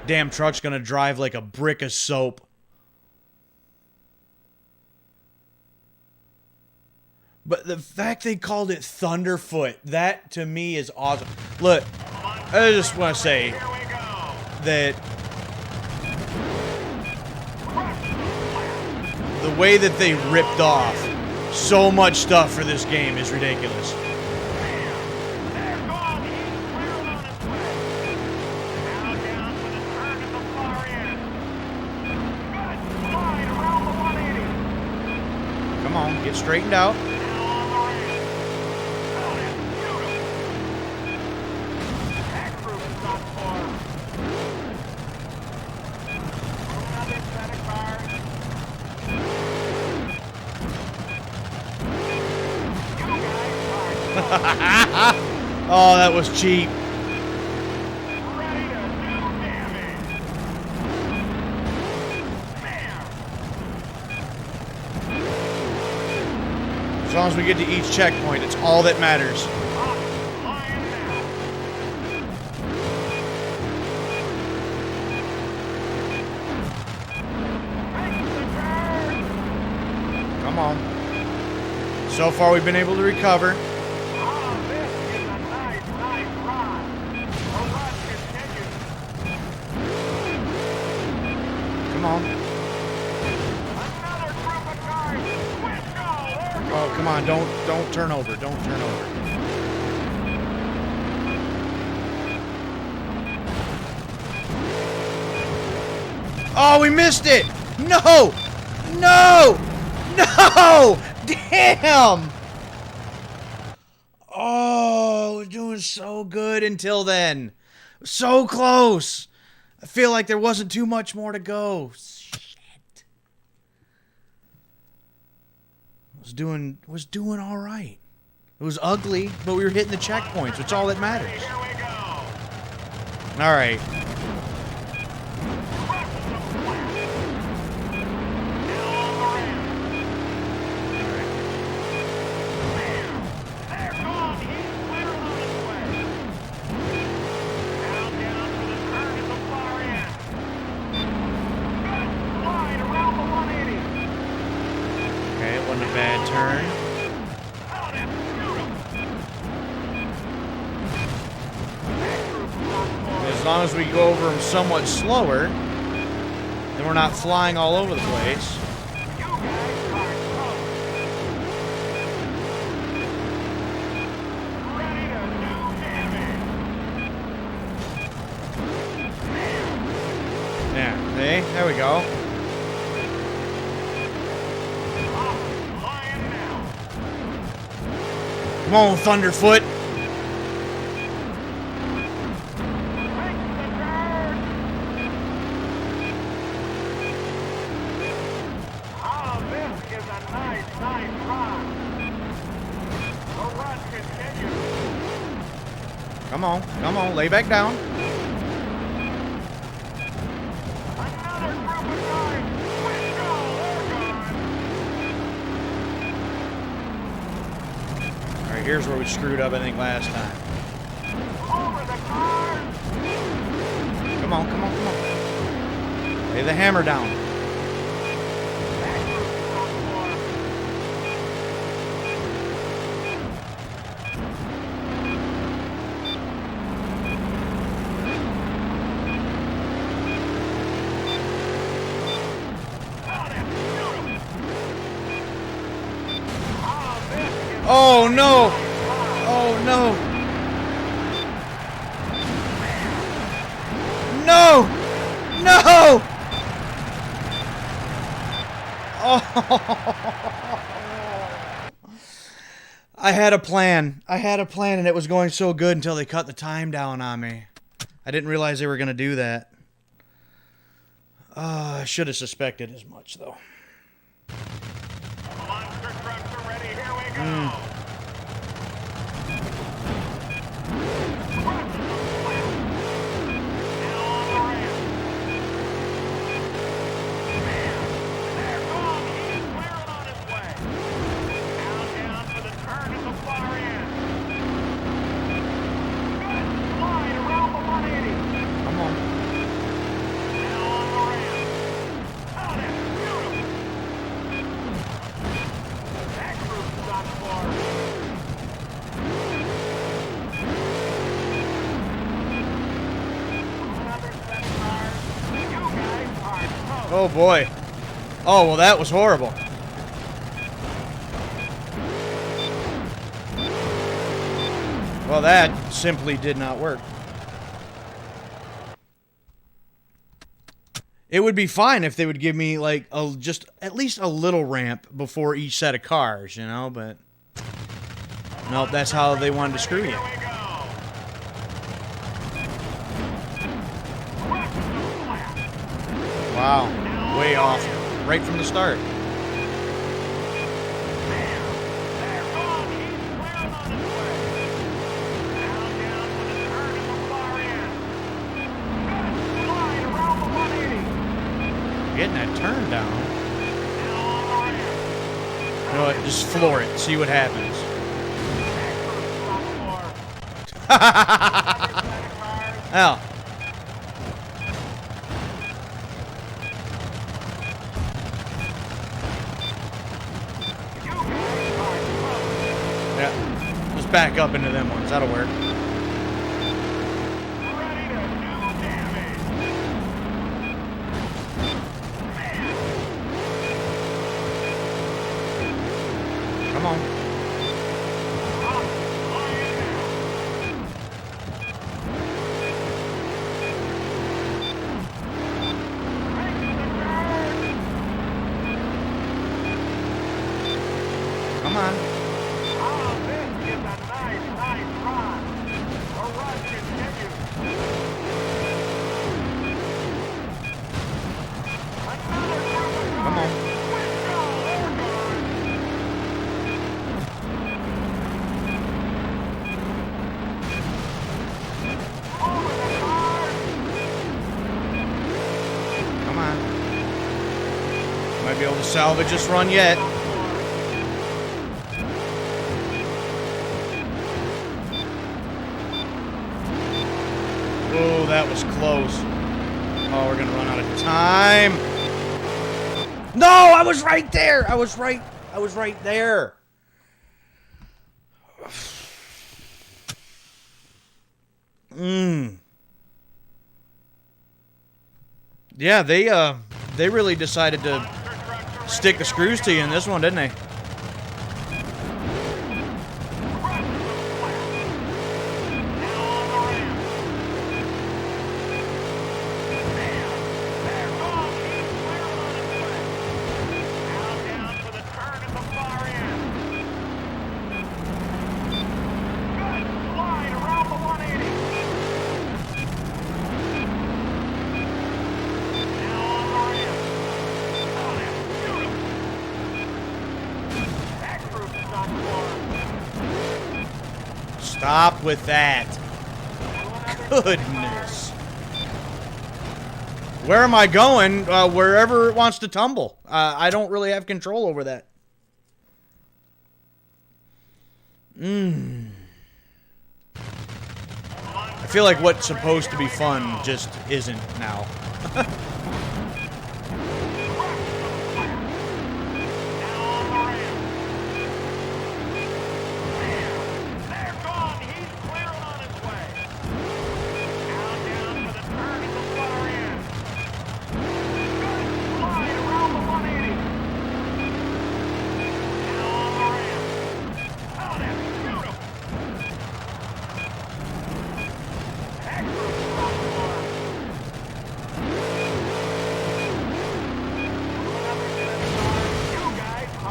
Damn truck's gonna drive like a brick of soap. But the fact they called it Thunderfoot, that to me is awesome. Look, I just want to say that the way that they ripped off so much stuff for this game is ridiculous. Come on, get straightened out. Oh, that was cheap. As long as we get to each checkpoint, it's all that matters. Come on. So far, we've been able to recover. This is a nice ride. Oh, come on, don't turn over. Don't turn over. Oh, we missed it! No! No! No! Damn! Oh, we're doing so good until then. So close. I feel like there wasn't too much more to go. Shit. Was doing all right. It was ugly, but we were hitting the checkpoints, which is all that matters. Here we go. All right. They're gone. He's clear on his way. Down to the turn at the far end. Good slide around the 180. Okay, it wasn't a bad turn. Oh, that's beautiful. As long as we go over them somewhat slower, then we're not flying all over the place. You guys are close. Ready to do damage. Yeah, see? There we go. Flying now. Come on, Thunderfoot. Makes the turn. Oh, this is a nice run. The run continues. Come on, lay back down. Another group of guys. Let's go. They're gone. All right, here's where we screwed up, I think, last time. Over the cars. Come on. Lay the hammer down. That group's done for. Oh, no. Oh, no. No! No! Oh. I had a plan. And it was going so good until they cut the time down on me. I didn't realize they were going to do that. I should have suspected as much, though. Monster trucks are ready. Here we go. Now on the ramp. Man, they're gone. He's clearing on his way. Down for the turn at the far end. Good slide around the 180. Come on. Now on the ramp. Oh, that's beautiful. That group's done for. Another set of cars. You guys are toast. Oh, boy. Oh, well, that was horrible. Well, that simply did not work. It would be fine if they would give me, like, just at least a little ramp before each set of cars, you know, but... Nope, that's how they wanted to screw you. Here we go. Wow. Way off. Right from the start. They're gone. He's clearing on his way. Down for the turn at the far end. Good slide around the 180. Getting that turn down. Now on the ramp. You know what? Just floor it. See what happens. Hell. Yeah. Just back up into them ones. That'll work. Ready to do damage. Come on. Come on. Oh, this is a nice run. The run continues. Another group of Come on. Come on. Might be able to salvage this run yet. Oh, that was close. Oh, we're gonna run out of time. No, I was right there. I was right there. Yeah, they really decided to stick the screws to you in this one, didn't they? Stop with that. Goodness. Where am I going? Wherever it wants to tumble. I don't really have control over that. I feel like what's supposed to be fun just isn't now.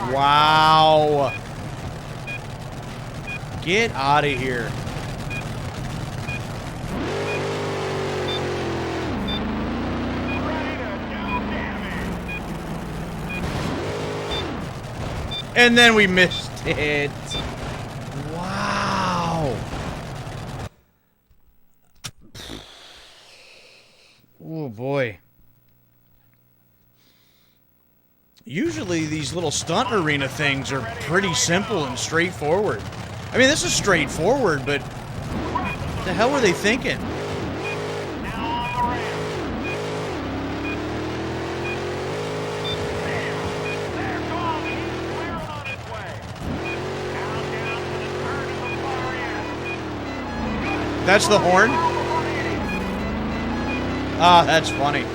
Wow. Get out of here. And then we missed it. Wow. Oh boy. Usually these little stunt arena things are pretty simple and straightforward. I mean, this is straightforward, but what the hell were they thinking? That's the horn? Ah, that's funny.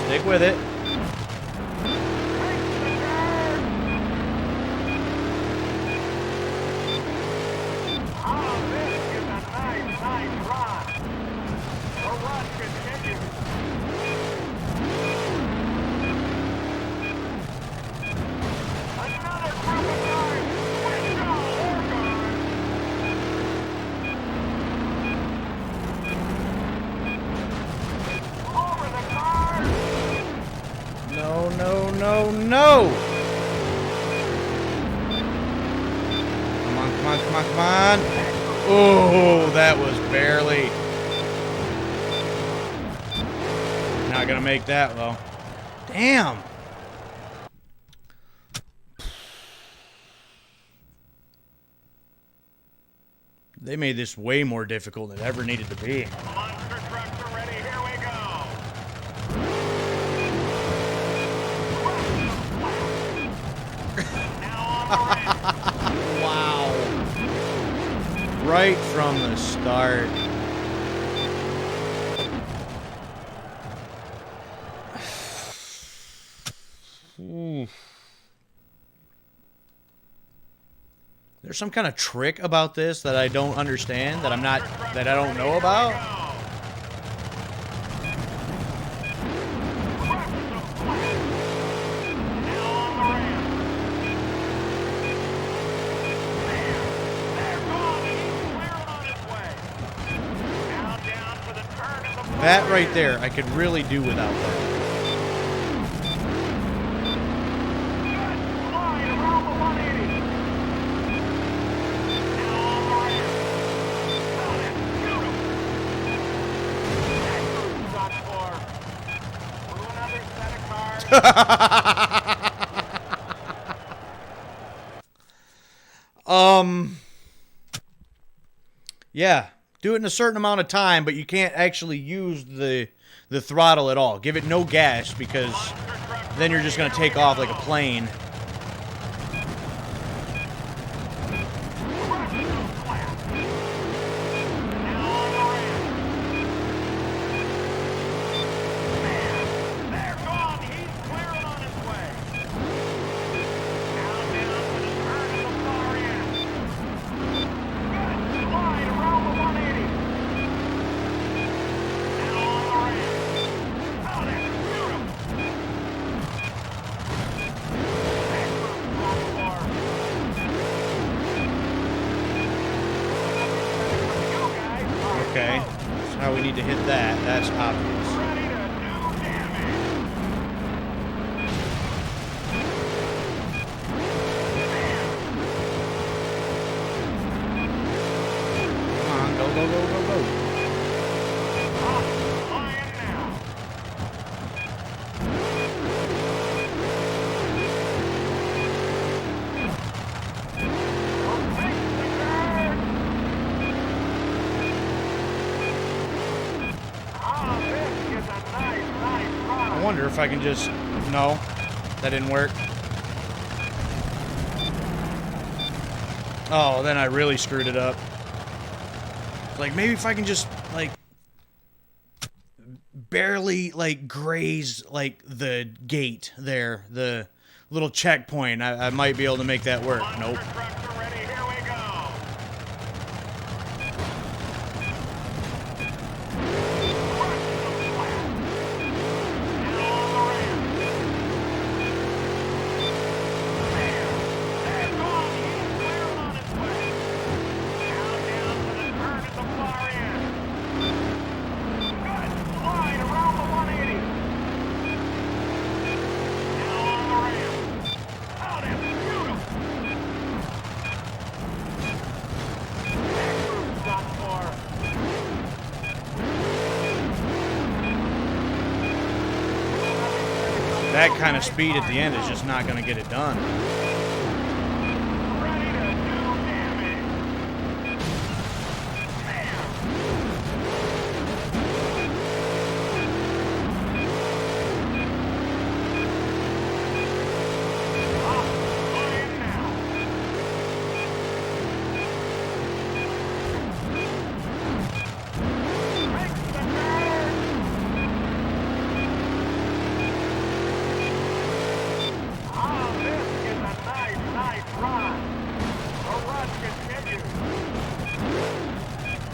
Stick with it. No! Come on. Oh, that was barely. not gonna make that, though. Damn! They made this way more difficult than it ever needed to be. Monster trucks are ready. Here we go. Now on the ramp. Wow. Right from the start. There's some kind of trick about this that I don't understand, that I don't know about. That right there, I could really do without that. Yeah, do it in a certain amount of time, but you can't actually use the throttle at all. Give it no gas, because then you're just going to take off like a plane. Okay, that's how we need to hit that. That's obvious. Come on, go, go, go, go, go. I wonder if I can just... No, that didn't work. Oh, then I really screwed it up. Like, maybe if I can just, like, barely, like, graze, like, the gate there, the little checkpoint, I might be able to make that work. Nope. That kind of speed at the end is just not going to get it done.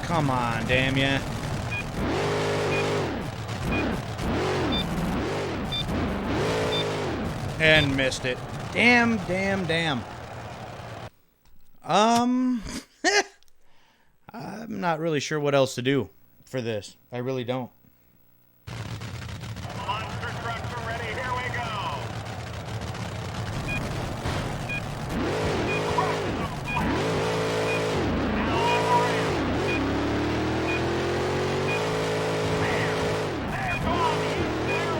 Come on, damn ya. And missed it. Damn, damn, damn. I'm not really sure what else to do for this. I really don't. Monster trucks are ready. Here we go. They're gone. He's clear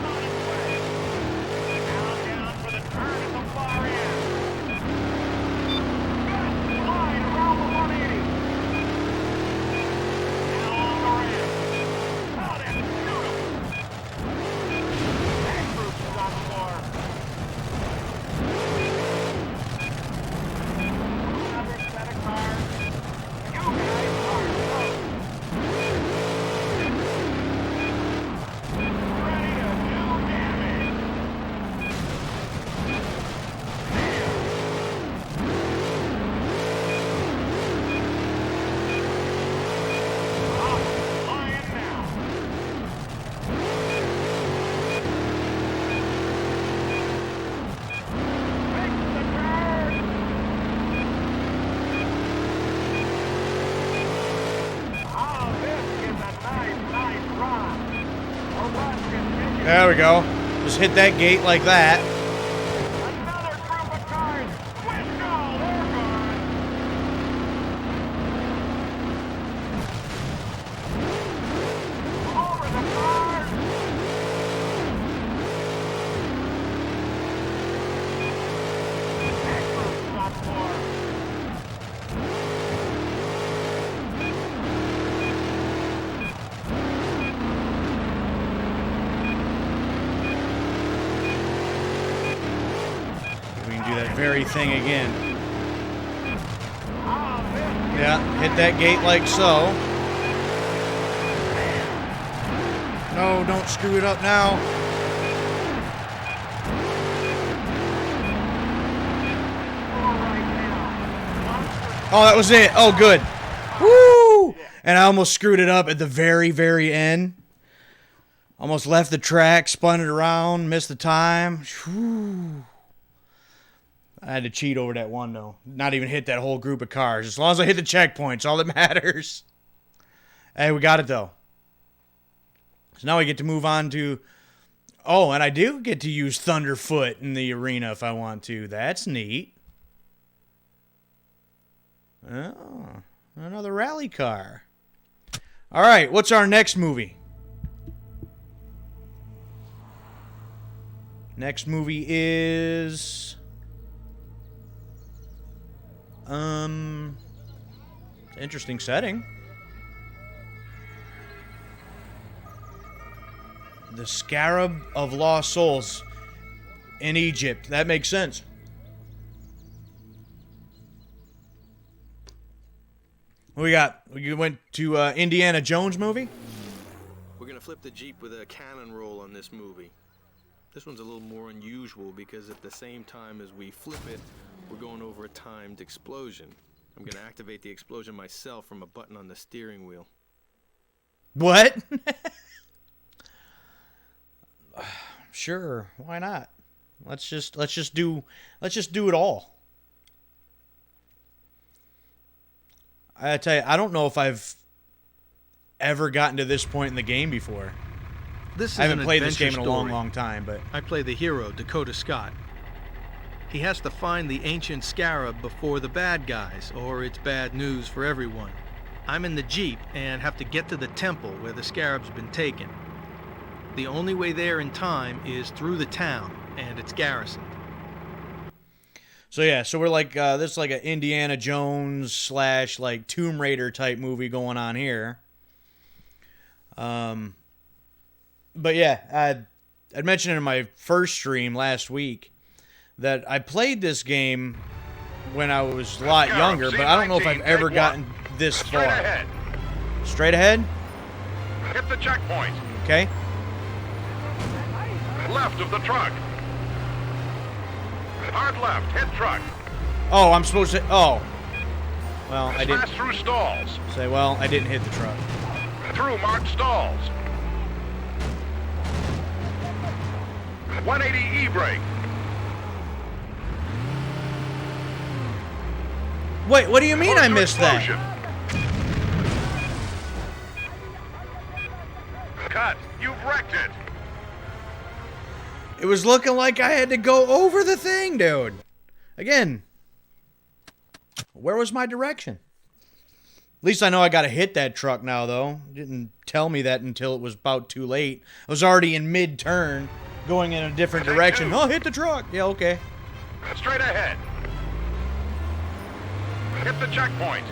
There we go. Just hit that gate like that. Another group of cars. Let's go. They're gone. Over the cars. Excellent stuff, boy. We can do that very thing again. Yeah, hit that gate like so. No, don't screw it up now. Oh, that was it. Oh, good. Woo! And I almost screwed it up at the very, very end. Almost left the track, spun it around, missed the time. Whew. I had to cheat over that one, though. Not even hit that whole group of cars. As long as I hit the checkpoints, all that matters. Hey, we got it, though. So now we get to move on to... Oh, and I do get to use Thunderfoot in the arena if I want to. That's neat. Oh, another rally car. All right, what's our next movie? Next movie is... Interesting setting. The Scarab of Lost Souls in Egypt. That makes sense. What we got? We went to Indiana Jones movie? We're gonna flip the Jeep with a cannon roll on this movie. This one's a little more unusual because at the same time as we flip it, we're going over a timed explosion. I'm gonna activate the explosion myself from a button on the steering wheel. What? Sure, why not? Let's just do it all. I tell you, I don't know if I've ever gotten to this point in the game before. This is I haven't an played this game in a adventure long, story. long time, but I play the hero, Dakota Scott. He has to find the ancient scarab before the bad guys, or it's bad news for everyone. I'm in the Jeep and have to get to the temple where the scarab's been taken. The only way there in time is through the town, and it's garrisoned. so yeah, so we're like this is like an Indiana Jones / like Tomb Raider type movie going on here. But yeah, I'd mentioned in my first stream last week that I played this game when I was a lot younger, but I don't know if I've ever gotten this Straight far. ahead. Straight ahead? Hit the checkpoint. Okay. Left of the truck. Hard left. Hit truck. Oh, I'm supposed to... Oh. Well, I didn't... Smash through stalls. Say, well, I didn't hit the truck. Through marked stalls. 180 E-brake. Wait, what do you mean I missed that? Cut. You've wrecked it. It was looking like I had to go over the thing, dude. Again, where was my direction? At least I know I got to hit that truck now, though. Didn't tell me that until it was about too late. I was already in mid-turn, going in a different direction. Oh, hit the truck. Yeah, okay. Straight ahead. Hit the checkpoint.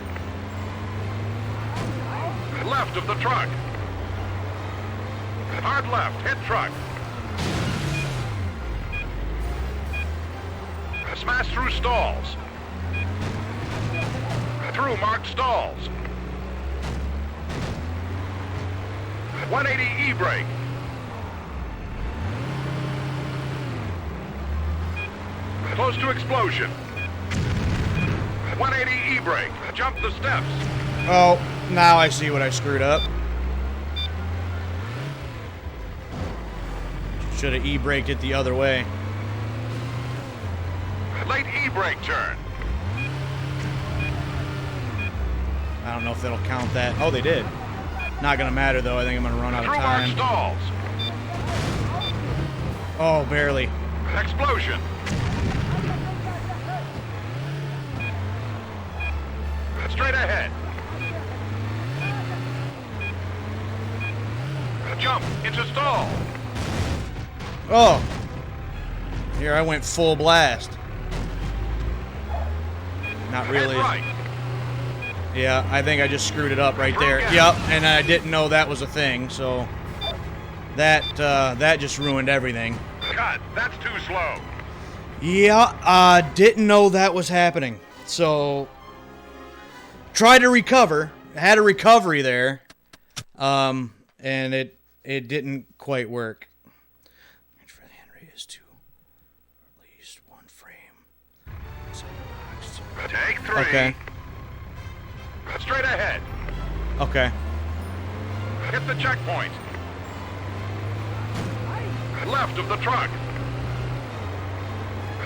Left of the truck. Hard left. Hit truck. Smash through stalls. Through marked stalls. 180 E-brake. Close to explosion. 180 E-brake. Jump the steps. Oh, now I see what I screwed up. Should have E-braked it the other way. Late E-brake turn. I don't know if that'll count that. Oh, they did. Not going to matter, though. I think I'm going to run out of Through marked time. stalls. Oh, barely. Explosion. Straight ahead. Jump into stall. Oh. Here I went full blast. Not really. Head right. Yeah, I think I just screwed it up right there. Through Yep, gas. and I didn't know that was a thing, so that just ruined everything. Cut. That's too slow. Yeah, didn't know that was happening. So tried to recover. Had a recovery there. And it didn't quite work. For the hand rate is to at least one frame. Take 3. Okay. Straight ahead. Okay. Hit the checkpoint. Left of the truck.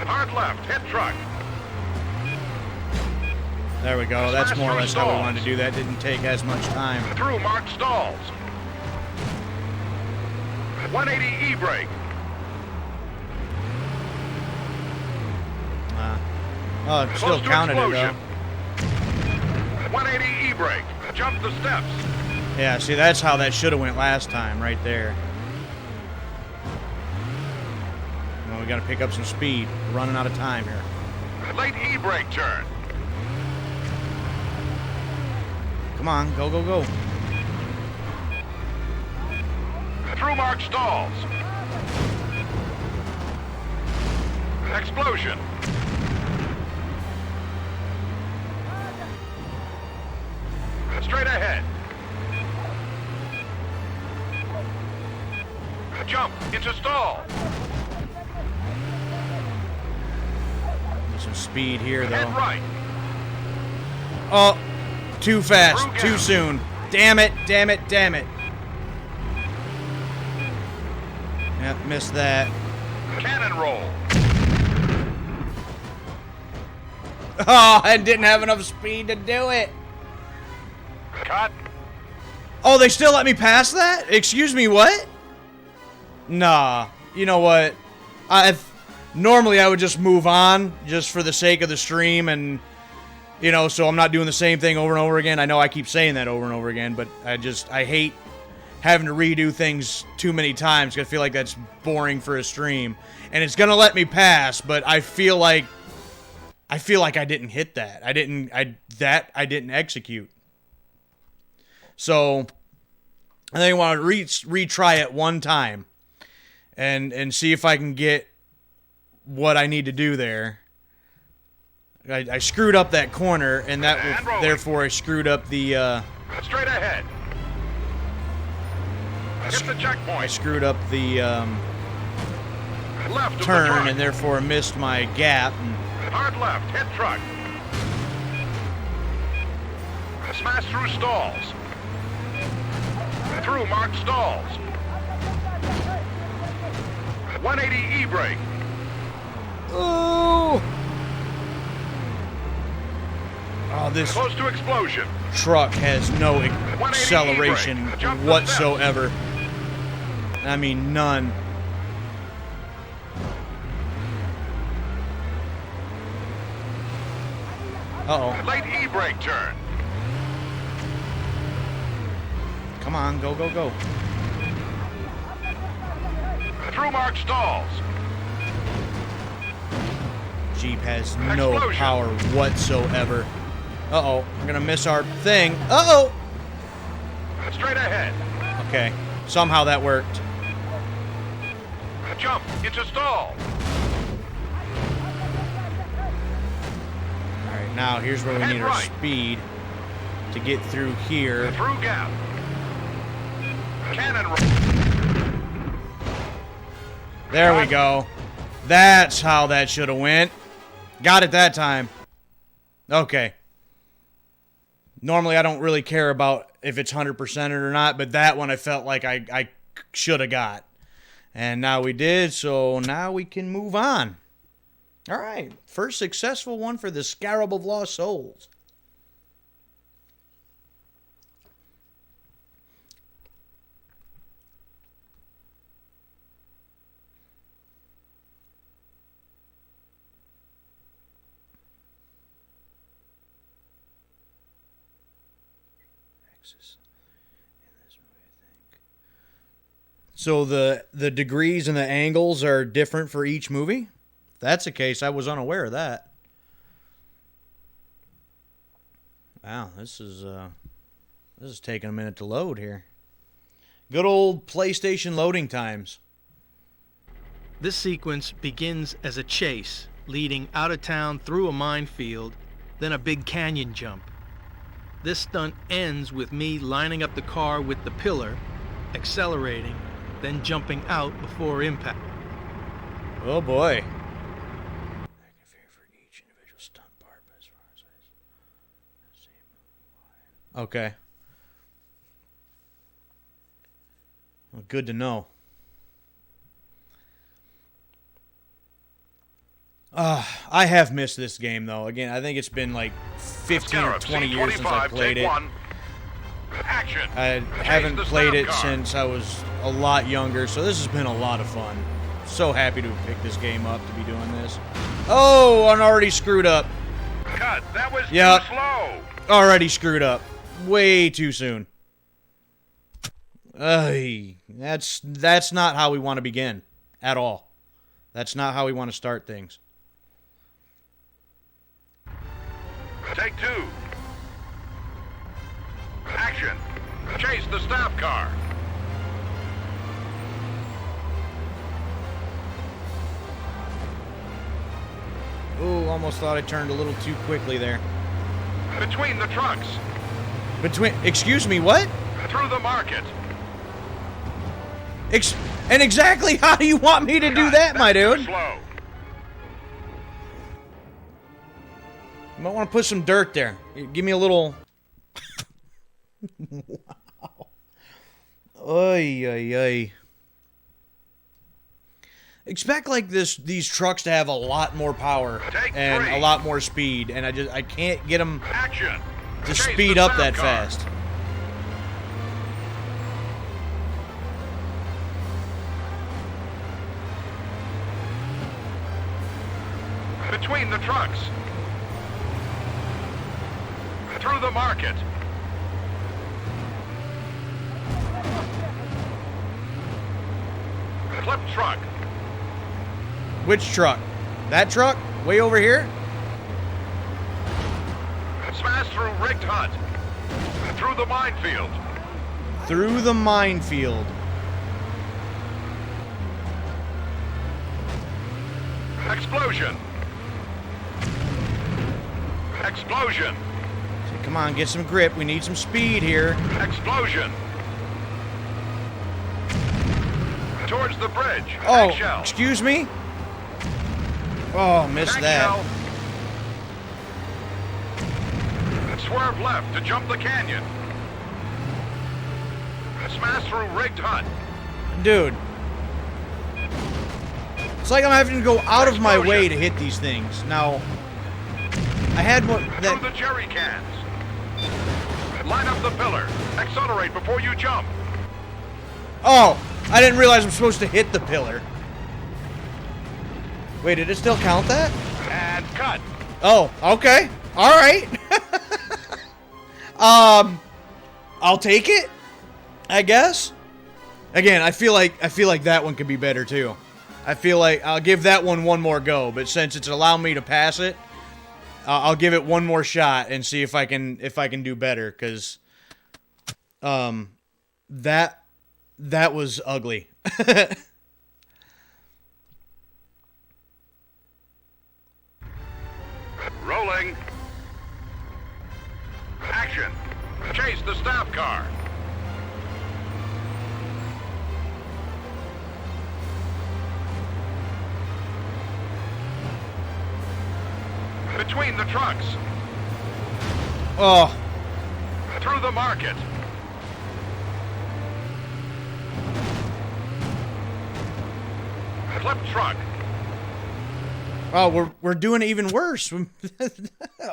Hard left. Hit truck. There we go. That's more or less how we wanted to do that. Didn't take as much time. Through marked stalls. 180 E-brake. Oh, it still Close to counted it explosion. though. 180 E-brake. Jump the steps. Yeah, see, that's how that should have went last time, right there. Well, we got to pick up some speed. We're running out of time here. Late E-brake turn. Come on, go, go, go. Through marked stalls. Explosion. Straight ahead. Jump into stall. Get some speed here, Head though. right. Oh, too fast, Through too gap. soon. Damn it, damn it, damn it. Yep, missed that. Cannon roll. Oh, I didn't have enough speed to do it. Cut. Oh, they still let me pass that? Excuse me, what? Nah, you know what? Normally I would just move on just for the sake of the stream and, you know, so I'm not doing the same thing over and over again. I know I keep saying that over and over again, but I hate having to redo things too many times 'cause I feel like that's boring for a stream. And it's gonna let me pass, but I feel like I didn't hit that. I didn't execute. So I think I want to retry it one time and see if I can get what I need to do there. I screwed up that corner, and therefore I screwed up the Straight ahead. Hit the I checkpoint. screwed up the Left of the turn, truck. and therefore missed my gap. Hard left. Hit truck. Smash through stalls. Through marked stalls. 180 E-brake. Oh! Oh, this Close to explosion. truck has no acceleration E-brake. Jump the whatsoever. I mean, none. Uh-oh. Late E-brake turn. Come on, go, go, go. Through marked stalls. Jeep has no Explosion. power whatsoever. Uh-oh, we're gonna miss our thing. Uh-oh! Straight ahead. Okay, somehow that worked. Jump into stall. Alright, now here's where we Head need our right. speed to get through here. Through gap. Cannon roll. There we go. That's how that should have went. Got it that time. Okay. Normally I don't really care about if it's 100% or not, but that one I felt like I should have got. And now we did, so now we can move on. All right. First successful one for the Scarab of Lost Souls. So the degrees and the angles are different for each movie? If that's the case, I was unaware of that. Wow, this is taking a minute to load here. Good old PlayStation loading times. This sequence begins as a chase, leading out of town through a minefield, then a big canyon jump. This stunt ends with me lining up the car with the pillar, accelerating, then jumping out before impact. Oh boy. Okay. Well, good to know. I have missed this game, though. Again, I think it's been like 15 or 20 years since I played it. Action. I haven't played it since I was a lot younger, so this has been a lot of fun. So happy to have picked this game up to be doing this. Oh, I'm already screwed up. Cut. That was Yep. too slow. Already screwed up. Way too soon. That's not how we want to begin at all. That's not how we want to start things. Take two. Action. Chase the staff car. Ooh, almost thought I turned a little too quickly there. Between the trucks. Excuse me, what? Through the market. And exactly how do you want me to do that, my That's too dude? slow. You might want to put some dirt there. Give me a little... Wow. Oy, oy, oy. Expect like these trucks to have a lot more power and a lot more speed, and I can't get them Action. to Chase speed the up staff that car. fast. Between the trucks. Through the market. Clip truck. Which truck? That truck? Way over here? Smash through rigged hut. Through the minefield. Through the minefield. Explosion. Explosion. So come on, get some grip. We need some speed here. Explosion. Towards the bridge. Oh, Tank shell. excuse me? Oh, missed Tank that. shell. Swerve left to jump the canyon. Smash through rigged hut. Dude. It's like I'm having to go out of my Explosion. way to hit these things. Now, I had one Through that... the jerry cans. Line up the pillar. Accelerate before you jump. Oh, I didn't realize I'm supposed to hit the pillar. Wait, did it still count that? And cut. Oh, okay. All right. I'll take it, I guess. Again, I feel like that one could be better too. I feel like I'll give that one more go, but since it's allowed me to pass it, I'll give it one more shot and see if I can do better, cuz that was ugly. Rolling. Action. Chase the staff car. Between the trucks. Oh, Through the market. Clip truck. oh, we're doing it even worse.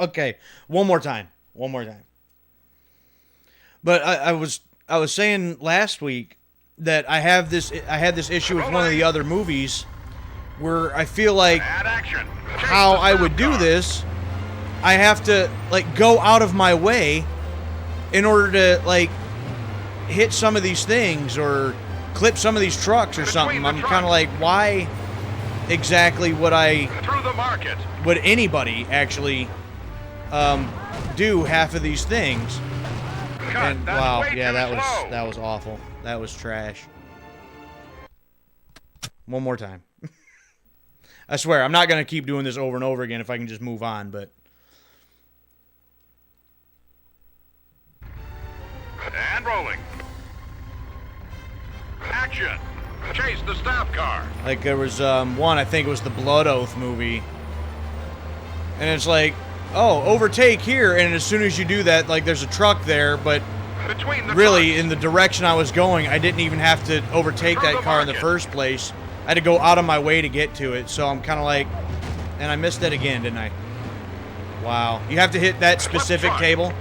Okay, one more time. But I was saying last week that I had this issue with one of the other movies where I feel like Add action. Chase how the I staff would do car. this, I have to like go out of my way in order to, like, hit some of these things or clip some of these trucks or something. I'm kind of like, why exactly would Through the market. would anybody actually do half of these things? Cut. And That's wow, way yeah, too slow. that was awful. That was trash. One more time. I swear, I'm not gonna keep doing this over and over again if I can just move on, but And rolling. Action. Chase the staff car. like there was one, I think it was the Blood Oath movie, and it's like, oh, overtake here, and as soon as you do that, like there's a truck there, but Between the really trucks. in the direction I was going, I didn't even have to overtake Through that the car in the market. first place. I had to go out of my way to get to it, so I'm kind of like, and I missed that again, didn't I? Wow. You have to hit that specific truck. table?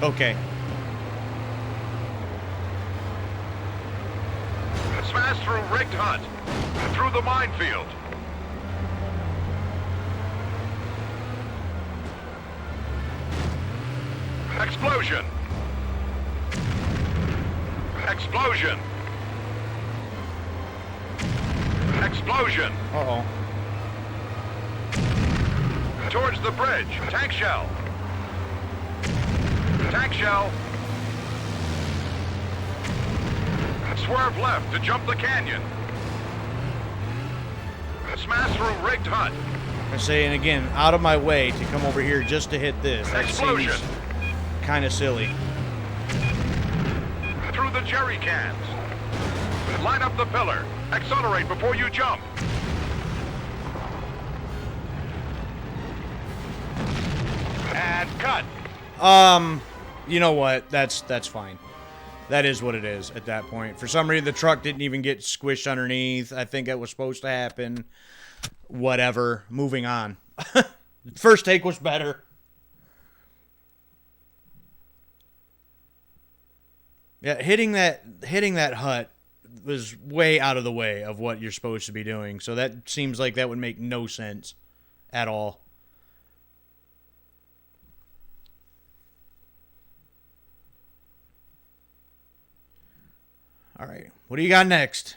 Okay. Smash through rigged hut. Through the minefield. Explosion. Explosion. Explosion. Uh-oh. Towards the bridge. Tank shell. Tank shell. Swerve left to jump the canyon. Smash through rigged hut. I say, and again, out of my way to come over here just to hit this. That Explosion. seems kind of silly. Through the jerry cans. Line up the pillar. Accelerate before you jump. And cut. You know what? That's fine. That is what it is at that point. For some reason, the truck didn't even get squished underneath. I think that was supposed to happen. Whatever. Moving on. First take was better. Yeah, hitting that hut was way out of the way of what you're supposed to be doing. So that seems like that would make no sense at all. All right, what do you got next?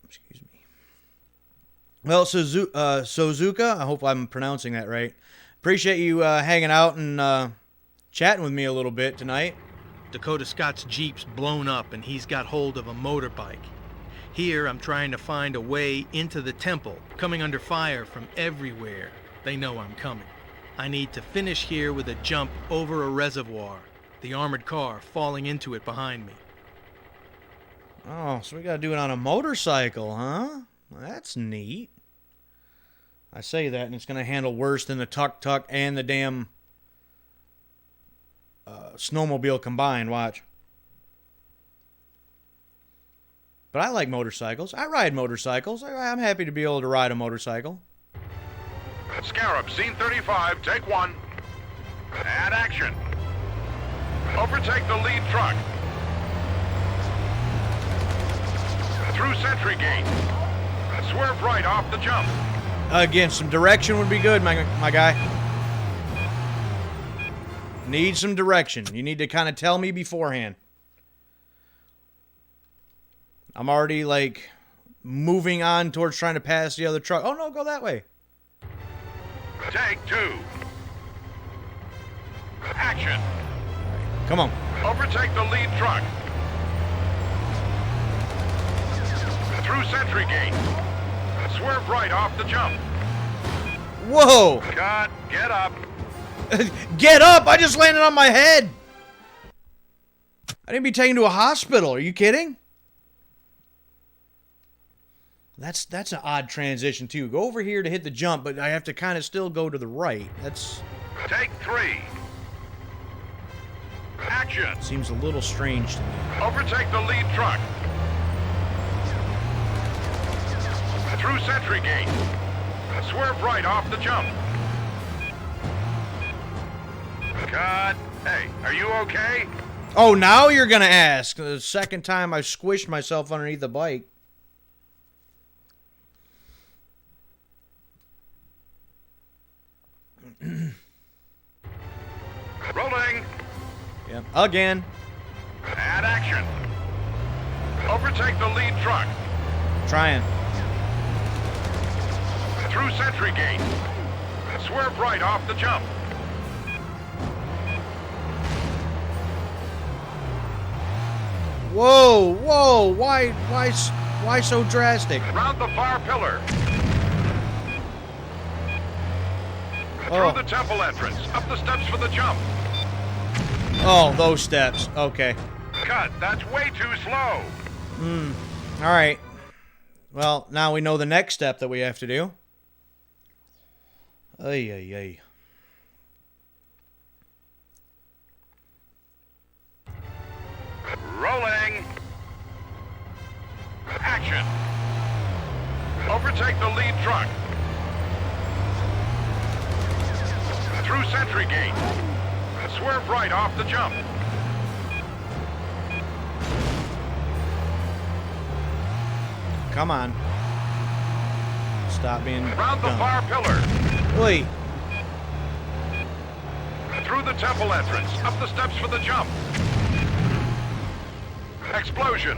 Excuse me. Well, Sozuka, I hope I'm pronouncing that right. Appreciate you hanging out and chatting with me a little bit tonight. Dakota Scott's Jeep's blown up and he's got hold of a motorbike. Here, I'm trying to find a way into the temple, coming under fire from everywhere. They know I'm coming. I need to finish here with a jump over a reservoir, the armored car falling into it behind me. Oh, so we gotta do it on a motorcycle, huh? Well, that's neat. I say that, and it's gonna handle worse than the tuk-tuk and the damn snowmobile combined. Watch. But I like motorcycles. I ride motorcycles. I'm happy to be able to ride a motorcycle. Scarab, scene 35, take one. And action. Overtake the lead truck. Through sentry gate. Swerve right off the jump. Again, some direction would be good, my guy. Need some direction. You need to kind of tell me beforehand. I'm already, like, moving on towards trying to pass the other truck. Oh, no, go that way. Take two. Action. Come on. Overtake the lead truck. Through sentry gate. Swerve right off the jump. Whoa! Cut. Get up. Get up! I just landed on my head! I didn't be taken to a hospital. Are you kidding? That's an odd transition, too. Go over here to hit the jump, but I have to kind of still go to the right. That's... Take three. Action. seems a little strange to me. Overtake the lead truck. Through sentry gate. Swerve right off the jump. Cut. Hey, are you okay? Oh, now you're going to ask. The second time I squished myself underneath the bike. Rolling. Yep. Again. And action. Overtake the lead truck. Trying. Through Sentry Gate. Swerve right off the jump. Whoa, whoa, why so drastic? Round the far pillar. Oh. Through the temple entrance. Up the steps for the jump. Oh, those steps. Okay. Cut. That's way too slow. All right. Well, now we know the next step that we have to do. Ay, ay, ay. Rolling. Action. Overtake the lead truck. Through Sentry Gate. Swerve right off the jump. Come on. Stop being Round the dumb. far pillar. Oi. Through the temple entrance. Up the steps for the jump. Explosion.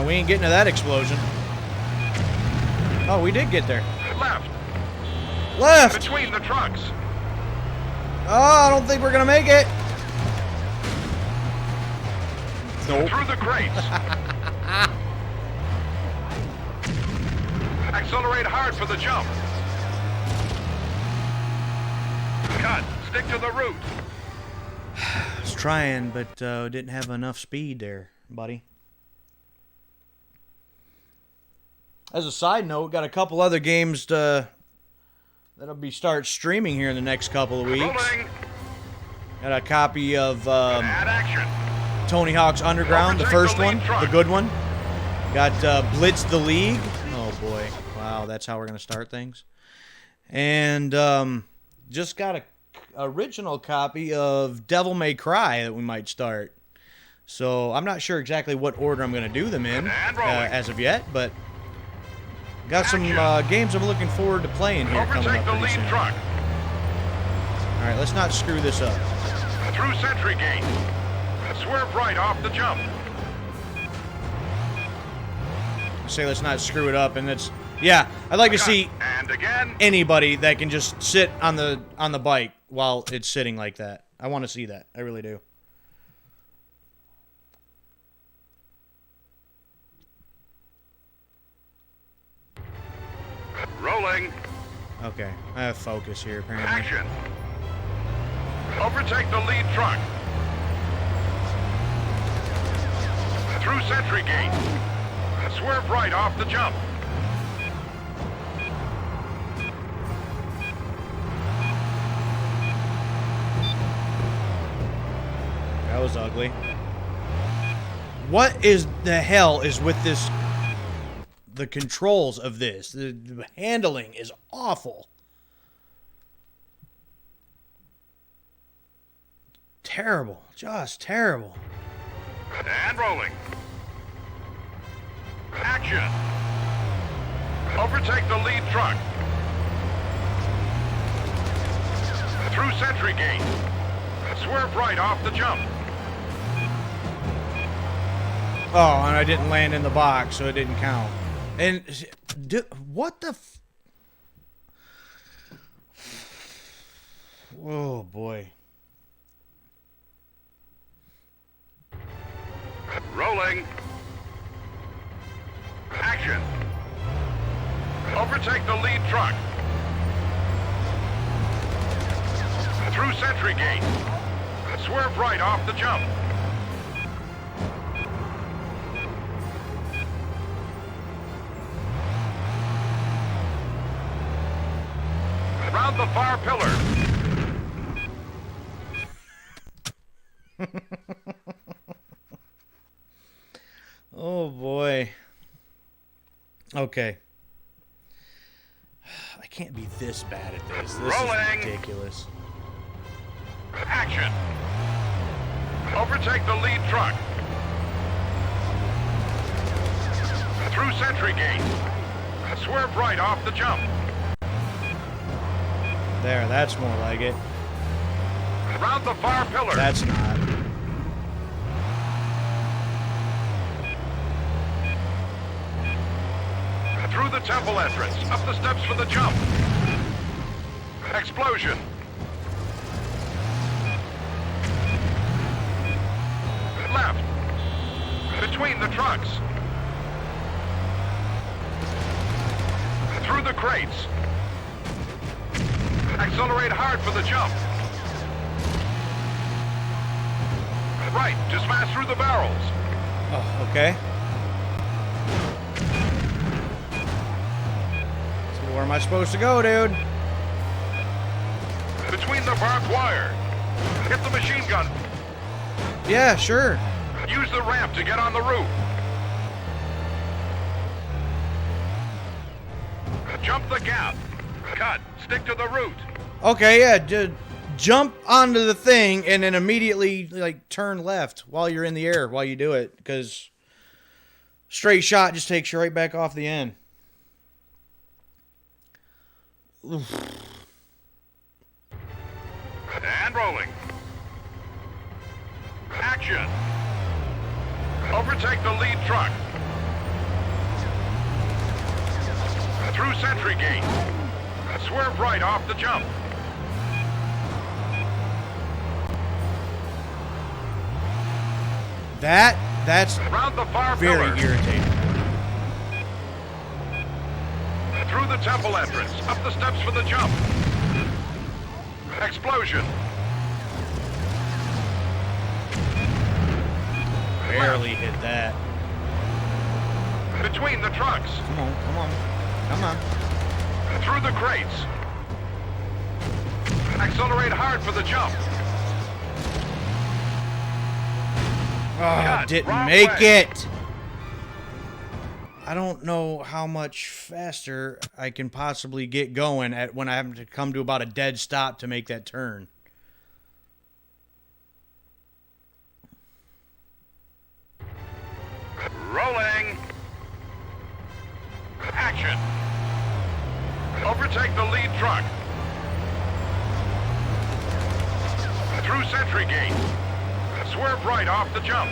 We ain't getting to that explosion. Oh, we did get there. Left. Left! Between the trucks. Oh, I don't think we're gonna make it. Nope. Through the crates. Accelerate hard for the jump. Cut. Stick to the route. I was trying, but didn't have enough speed there, buddy. As a side note, got a couple other games that'll be start streaming here in the next couple of weeks. Rolling. Got a copy of And action. Tony Hawk's Underground, the Overtake first the lead one, truck. the good one. Got Blitz the League. Oh boy, wow, that's how we're gonna start things. And just got a original copy of Devil May Cry that we might start. So I'm not sure exactly what order I'm gonna do them in And rolling. as of yet, but got some games I'm looking forward to playing here coming Overtake up the pretty lead soon. truck. All right, let's not screw this up. Through Sentry Gate. Swerve right off the jump. Say let's not screw it up, and that's yeah. I'd like to Cut. see And again. anybody that can just sit on the bike while it's sitting like that. I want to see that. I really do. Rolling. Okay, I have focus here apparently. Action. Overtake the lead truck. Through Sentry Gate. Swerve right off the jump. That was ugly. What is the hell is with this? The controls of this. The handling is awful. Terrible. Just terrible. And rolling. Action. Overtake the lead truck. Through Sentry Gate. Swerve right off the jump. Oh, and I didn't land in the box, so it didn't count. And what the? Oh boy. Rolling. Action. Overtake the lead truck. Through Sentry Gate. Swerve right off the jump. Round the far pillar. Oh boy. Okay. I can't be this bad at this. This Rolling. is ridiculous. Action. Overtake the lead truck. Through Sentry Gate. Swerve right off the jump. There, that's more like it. Round the far pillar. That's not. Through the temple entrance. Up the steps for the jump. Explosion. Left. Between the trucks. Through the crates. Accelerate hard for the jump. Right, just smash through the barrels. Oh, okay. So where am I supposed to go, dude? Between the barbed wire. Hit the machine gun. Yeah, sure. Use the ramp to get on the roof. Jump the gap. Cut. Stick to the route. Okay, yeah, jump onto the thing and then immediately like turn left while you're in the air while you do it, because straight shot just takes you right back off the end. Oof. And rolling. Action. Overtake the lead truck. Through Sentry Gate. Swerve right off the jump. That's Round the far very pillar. irritating. Through the temple entrance. Up the steps for the jump. Explosion. Barely hit that. Between the trucks. Come on, come on, come on. Through the crates. Accelerate hard for the jump. Oh, Cut. didn't Wrong make way. it. I don't know how much faster I can possibly get going at when I have to come to about a dead stop to make that turn. Rolling. Action. Overtake the lead truck. Through Sentry Gate. Swerve right off the jump.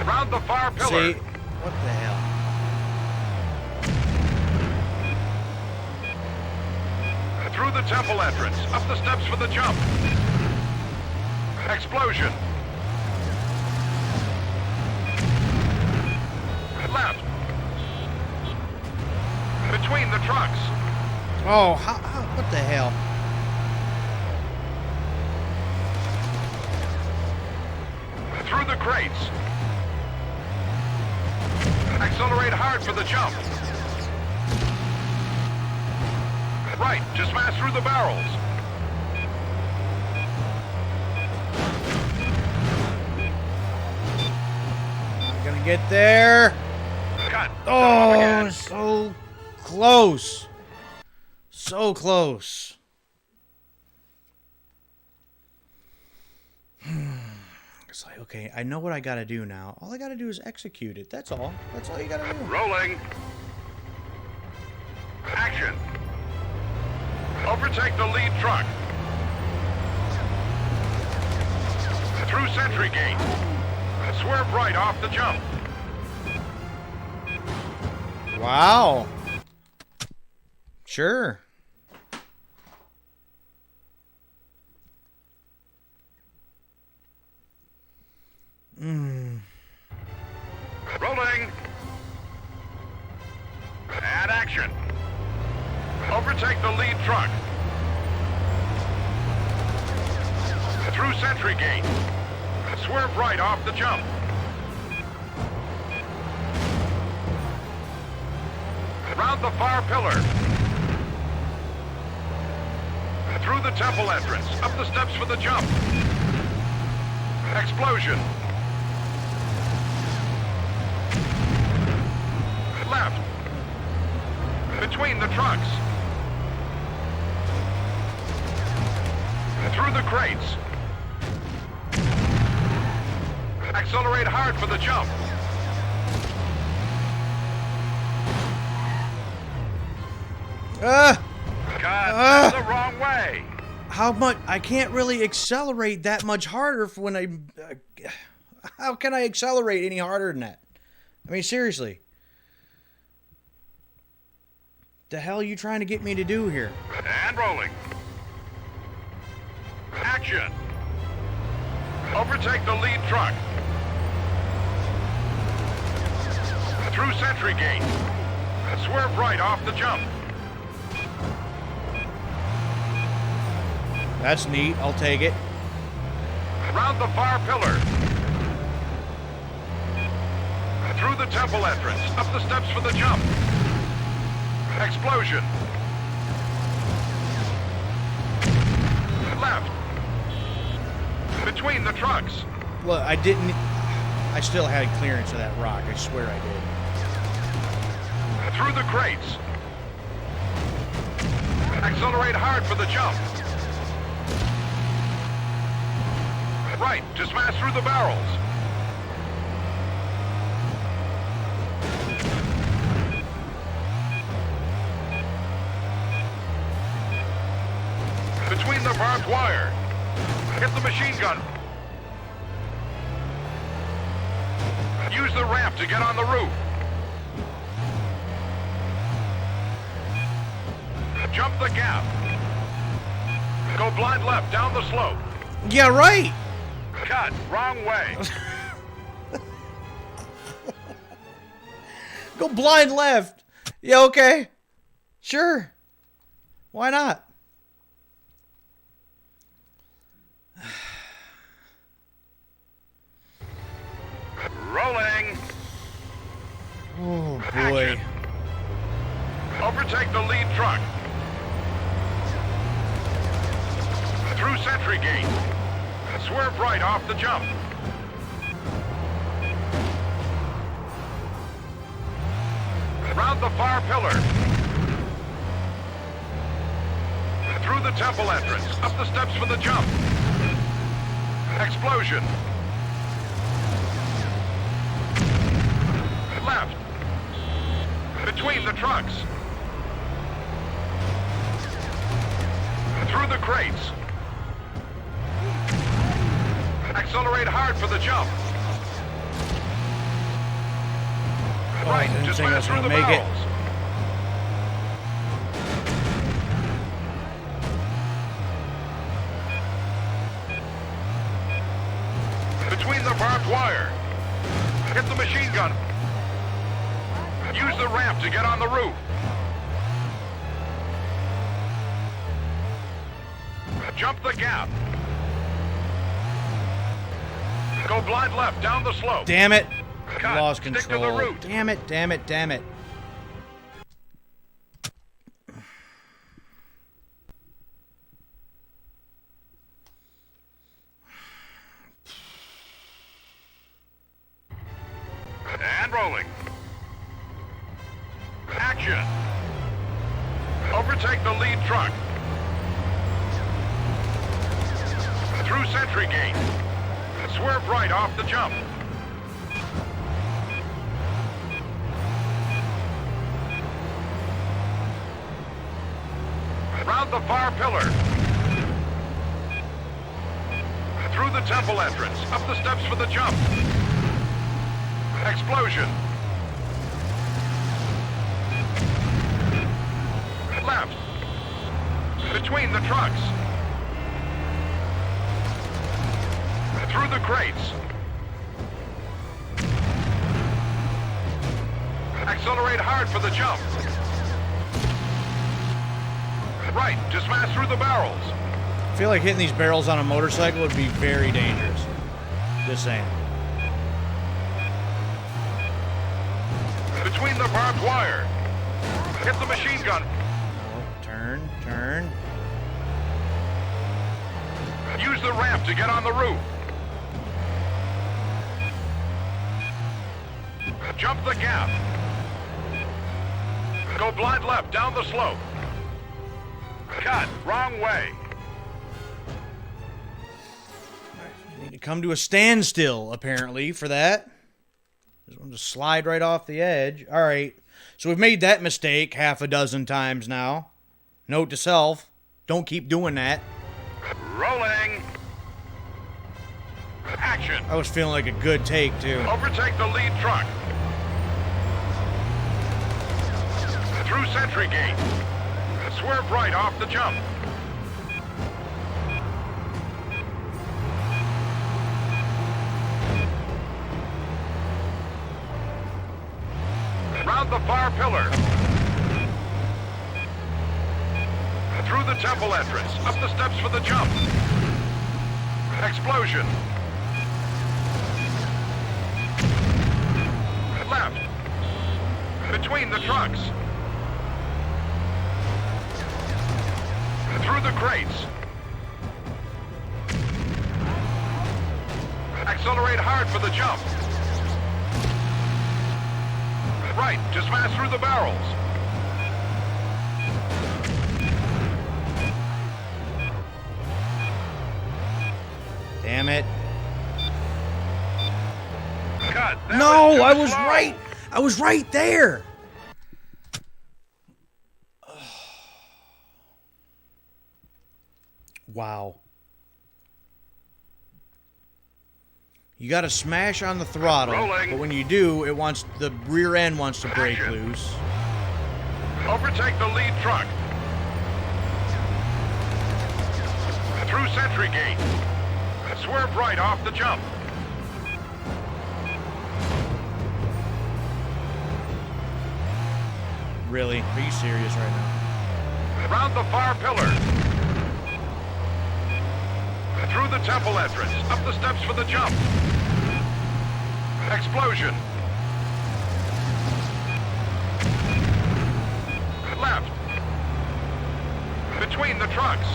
Round the far pillar. See, what the hell? Through the temple entrance. Up the steps for the jump. Explosion. Left. Between the trucks. Oh, what the hell? Through the crates. Accelerate hard for the jump. Right, just smash through the barrels. I'm gonna get there. Cut. Oh, Again. so close. So close. It's like, okay, I know what I gotta do now. All I gotta do is execute it. That's all. That's all you gotta do. Rolling. Action. Overtake the lead truck. Through Sentry Gate. Swerve right off the jump. Wow. Sure. Rolling. And action. Overtake the lead truck. Through Sentry Gate. Swerve right off the jump. Round the far pillar. Through the temple entrance. Up the steps for the jump. Explosion. Left. Between the trucks. Through the crates. Accelerate hard for the jump. Cut, that's the wrong way. How much? I can't really accelerate that much harder for when I. How can I accelerate any harder than that? I mean, seriously. The hell are you trying to get me to do here? And rolling. Action. Overtake the lead truck. Through Sentry Gate. Swerve right off the jump. That's neat. I'll take it. Round the far pillar. Through the temple entrance. Up the steps for the jump. Explosion. Left. Between the trucks. Well, I didn't. I still had clearance of that rock. I swear I did. Through the crates. Accelerate hard for the jump. Right, to smash through the barrels. Between the barbed wire. Hit the machine gun. Use the ramp to get on the roof. Jump the gap. Go blind left down the slope. Yeah, right. Cut, wrong way. Go blind left. Yeah, okay. Sure. Why not? Rolling. Oh, boy. Action. Overtake the lead truck. Through Sentry Gate. Swerve right off the jump. Round the far pillar. Through the temple entrance. Up the steps for the jump. Explosion. Left. Between the trucks. Through the crates. Accelerate hard for the jump. Oh, I didn't think I was going to make it. Between the barbed wire. Hit the machine gun. Use the ramp to get on the roof. Jump the gap. Go blind left down the slope. Damn it. Cut. Lost Stick to the control. route. Damn it, damn it, damn it. And rolling. Action. Overtake the lead truck. Through Sentry Gate. Swerve right off the jump. Round the far pillar. Through the temple entrance. Up the steps for the jump. Explosion. Left. Between the trucks. Through the crates. Accelerate hard for the jump. Right, to smash through the barrels. I feel like hitting these barrels on a motorcycle would be very dangerous. Just saying. Between the barbed wire. Hit the machine gun. Oh, turn, turn. Use the ramp to get on the roof. Jump the gap. Go blind left down the slope. Cut, wrong way. You need to come to a standstill, apparently, for that. Just want to slide right off the edge. All right. So we've made that mistake half a dozen times now. Note to self, don't keep doing that. Rolling. Action. I was feeling like a good take, too. Overtake the lead truck. Through Sentry Gate. Swerve right off the jump. Round the far pillar. Through the temple entrance. Up the steps for the jump. Explosion. Left. Between the trucks. Through the crates. Accelerate hard for the jump. Right, just smash through the barrels. Damn it. Cut. That No, too I was slow. right. I was right there. Wow. You got to smash on the throttle, Rolling. but when you do, the rear end wants to break Action. loose. Overtake the lead truck. Through Sentry Gate. Swerve right off the jump. Really? Are you serious right now? Round the far pillar. Through the temple entrance. Up the steps for the jump. Explosion. Left. Between the trucks.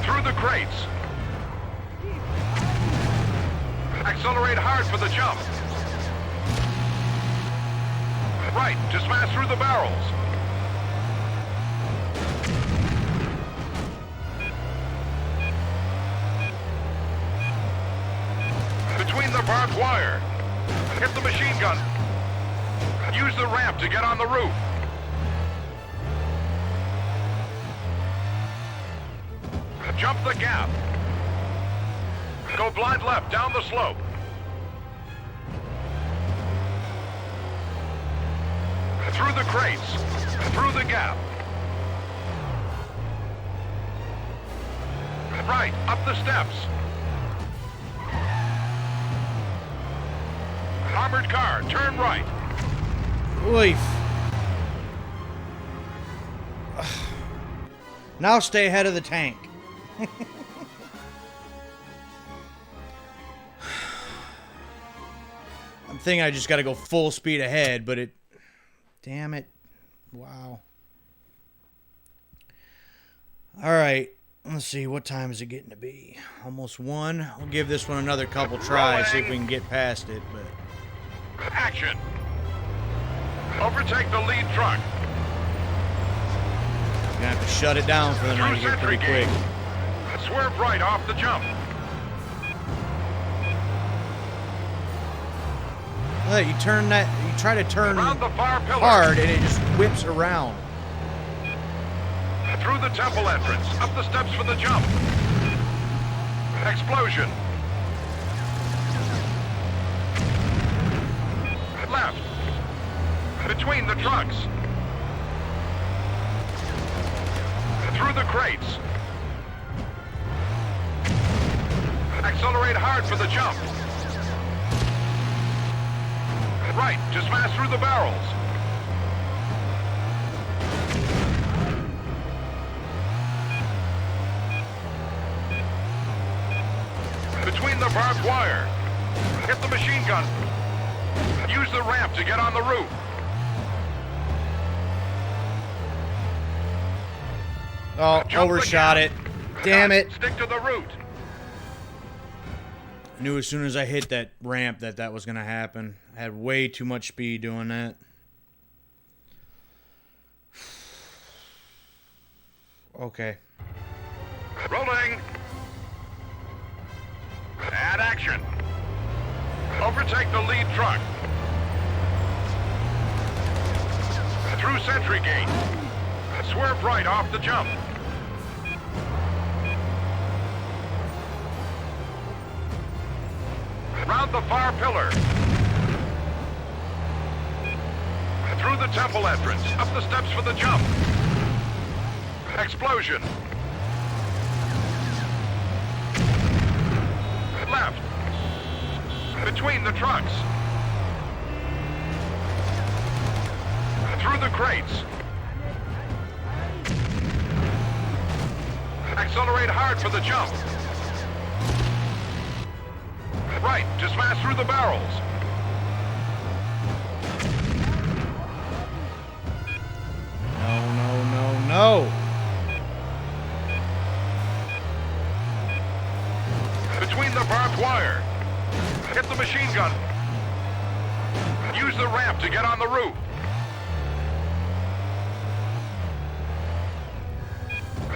Through the crates. Accelerate hard for the jump. Right, just smash through the barrels. Between the barbed wire. Hit the machine gun. Use the ramp to get on the roof. Jump the gap. Go blind left down the slope. Through the crates. Through the gap. Right, up the steps. Armored car, turn right. Oof. Now stay ahead of the tank. I'm thinking I just got to go full speed ahead, but it... Damn it. Wow. All right. Let's see. What time is it getting to be? Almost 1. We'll give this one another couple tries, see if we can get past it. But Action. Overtake the lead truck. I'm going to have to shut it down for the night here pretty quick. Swerve right off the jump. Look, you turn that... You try to turn Around the far pillar. hard, and it just whips around. Through the temple entrance. Up the steps for the jump. Explosion. Left. Between the trucks. Through the crates. Accelerate hard for the jump. Right, just smash through the barrels. Between the barbed wire. Hit the machine gun. Use the ramp to get on the roof. Oh, Jump overshot the it. gap. Damn Cut. it. Stick to the route. I knew as soon as I hit that ramp that was going to happen. I had way too much speed doing that. Okay. Rolling. Add action. Overtake the lead truck. Through Sentry Gate. Swerve right off the jump. Round the far pillar. Through the temple entrance. Up the steps for the jump. Explosion. Left. Between the trucks. Through the crates. Accelerate hard for the jump. Right, to smash through the barrels. No, no, no, no. Between the barbed wire. Hit the machine gun. Use the ramp to get on the roof.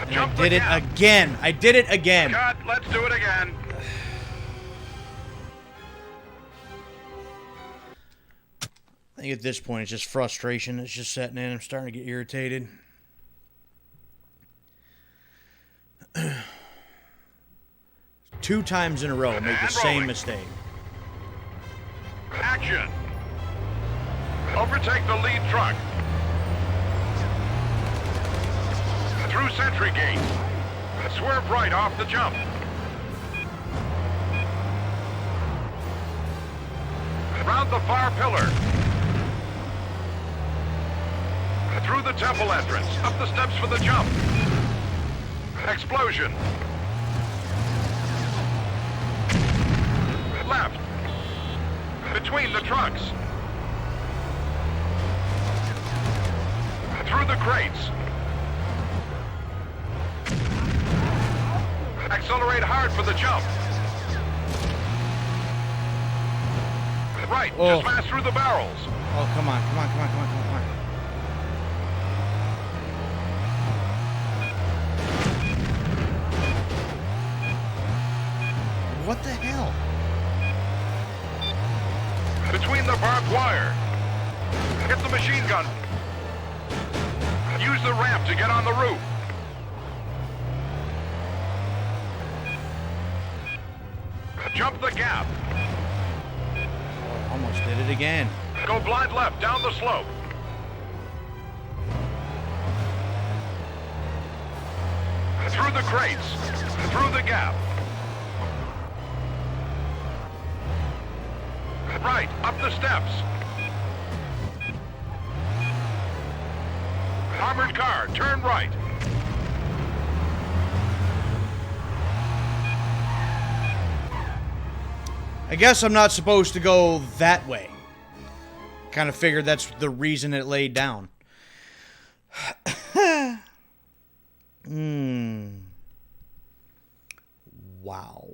I did it again. I did it again. Cut, let's do it again. I think at this point it's just frustration. It's just setting in. I'm starting to get irritated. Two times in a row, make the And same rolling. mistake. Action. Overtake the lead truck. Through Sentry Gate. Swerve right off the jump. Round the far pillar. Through the temple entrance. Up the steps for the jump. Explosion. Left. Between the trucks. Through the crates. Accelerate hard for the jump. Right, Oh. just pass through the barrels. Oh, come on, come on, come on, come on, come on, come on. What the hell? Between the barbed wire. Hit the machine gun. Use the ramp to get on the roof. Jump the gap. Oh, almost did it again. Go blind left down the slope. Through the crates. Through the gap. Right, up the steps. Armored car, turn right. I guess I'm not supposed to go that way. Kind of figured that's the reason it laid down. Wow.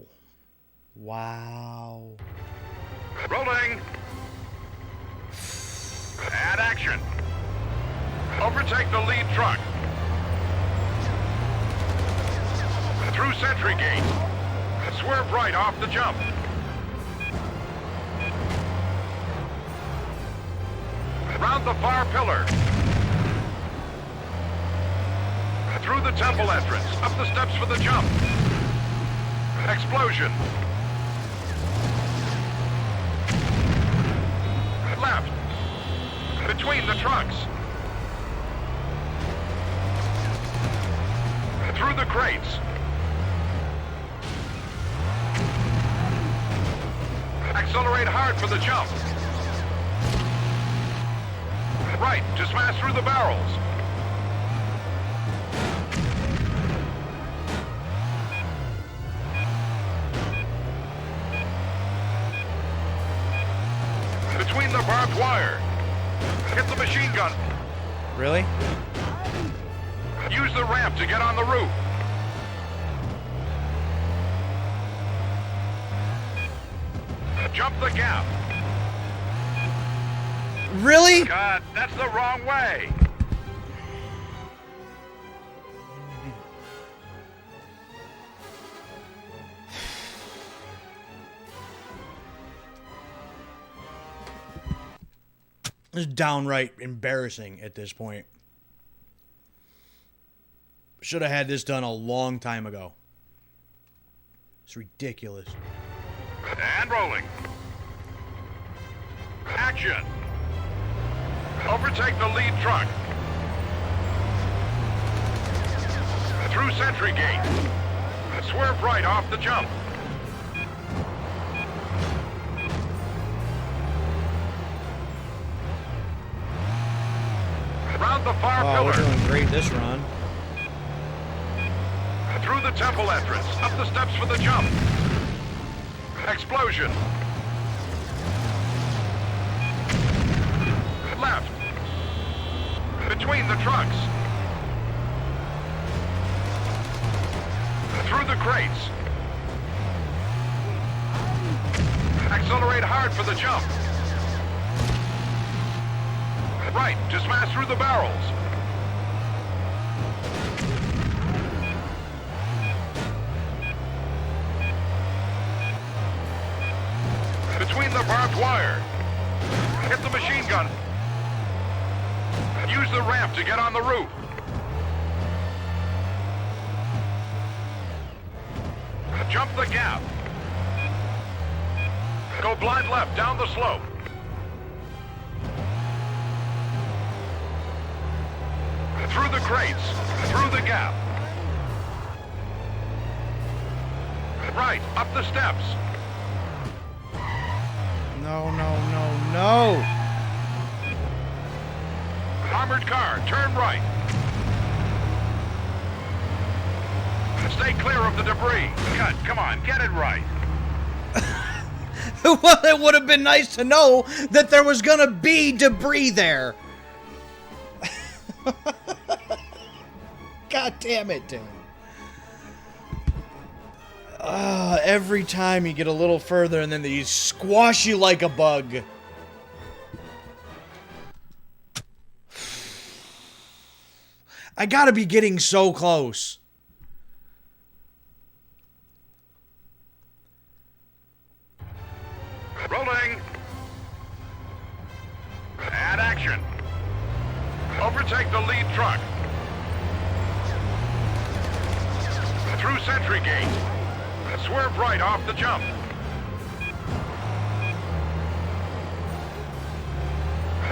Wow. Rolling. And action. Overtake the lead truck. Through Sentry Gate. Swerve right off the jump. Round the far pillar. Through the temple entrance. Up the steps for the jump. Explosion. Left. Between the trucks. Through the crates. Accelerate hard for the jump. Right, to smash through the barrels. Between the barbed wire. Hit the machine gun. Really? Use the ramp to get on the roof. Jump the gap. Really? God, that's the wrong way. It's downright embarrassing at this point. Should have had this done a long time ago. It's ridiculous. And rolling. Action. Overtake the lead truck. Through Sentry Gate. Swerve right off the jump. Round the far Oh, we're pillar. doing great this run. Through the temple entrance. Up the steps for the jump. Explosion. Left. Between the trucks. Through the crates. Accelerate hard for the jump. Right, to smash through the barrels. Between the barbed wire. Hit the machine gun. Use the ramp to get on the roof. Jump the gap. Go blind left down the slope. Through the crates. Through the gap. Right, up the steps. No, no, no, no. Armored car, turn right. Stay clear of the debris. Cut, come on, get it right. Well, it would have been nice to know that there was gonna be debris there. God damn it, dude. Every time you get a little further and then they squash you like a bug. I gotta be getting so close. Rolling. And action. Overtake the lead truck. Through Sentry Gate. Swerve right off the jump.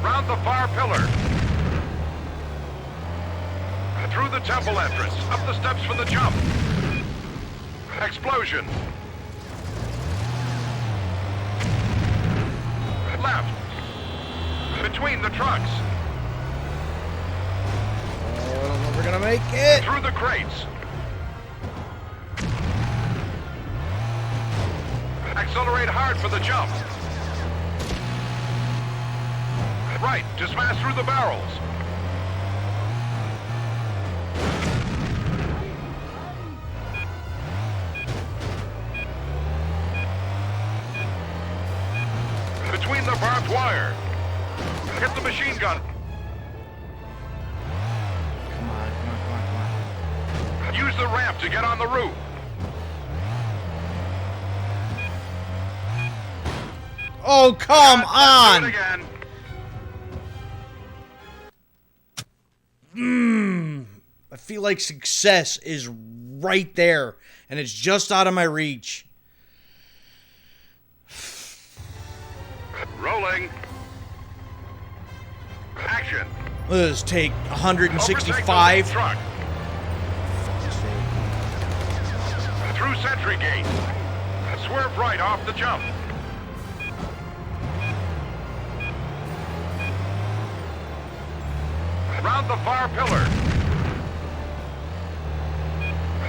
Round the far pillar. Through the temple entrance. Up the steps for the jump. Explosion. Left. Between the trucks. Oh, I don't know if we're gonna make it. Through the crates. Accelerate hard for the jump. Right, to smash through the barrels. Between the barbed wire. Hit the machine gun. Come on, come on, come on, come on. Use the ramp to get on the roof. Oh, come Let's on! do it again. I feel like success is right there, and it's just out of my reach. Rolling. Action. Let's take Overtake the 165. lead truck. Through Sentry Gate. Swerve right off the jump. Round the far pillar.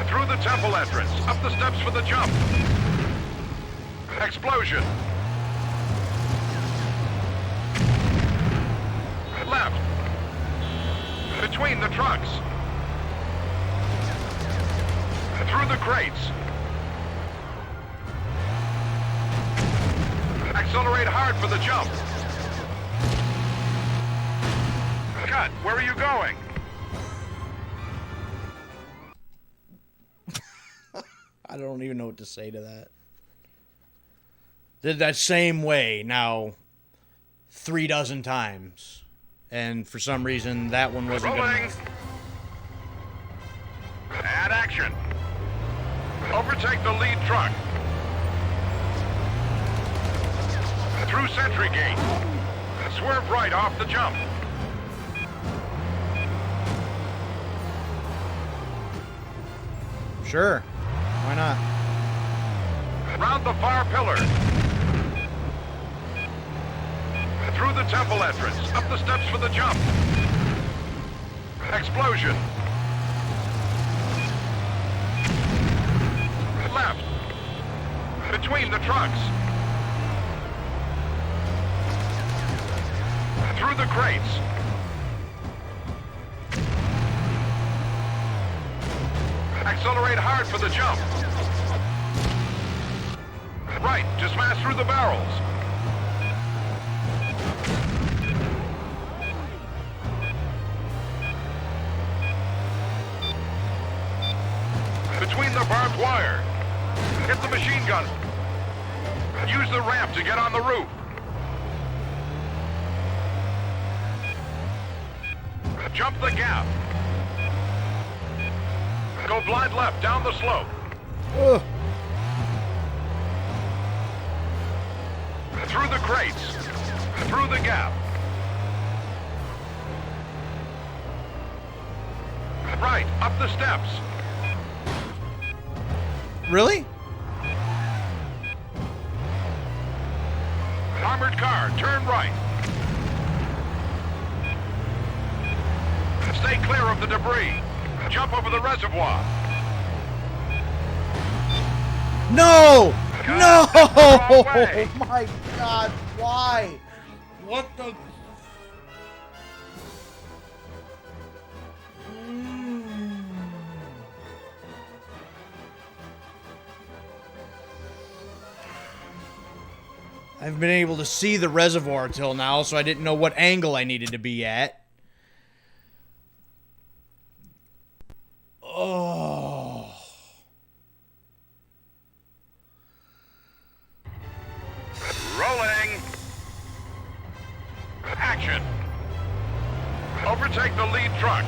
Through the temple entrance. Up the steps for the jump. Explosion. Left. Between the trucks. Through the crates. Accelerate hard for the jump. Cut. Where are you going? I don't even know what to say to that. Did that same way. Now, 3 dozen times. And for some reason, that one wasn't good Rolling. enough. And action. Overtake the lead truck. Through Sentry Gate. Swerve right off the jump. Sure. Why not? Round the far pillar. Through the temple entrance. Up the steps for the jump. Explosion. Left. Between the trucks. Through the crates. Accelerate hard for the jump. Right, to smash through the barrels. Between the barbed wire. Hit the machine gun. Use the ramp to get on the roof. Jump the gap. Go blind left down the slope. Ugh. Through the crates. Through the gap. Right, up the steps. Really? Armored car, turn right. Stay clear of the debris. Jump over the reservoir. No! No! Wrong way. Oh my God, why? What the... I've been able to see the reservoir till now, so I didn't know what angle I needed to be at. Oh. Rolling. Action. Overtake the lead truck.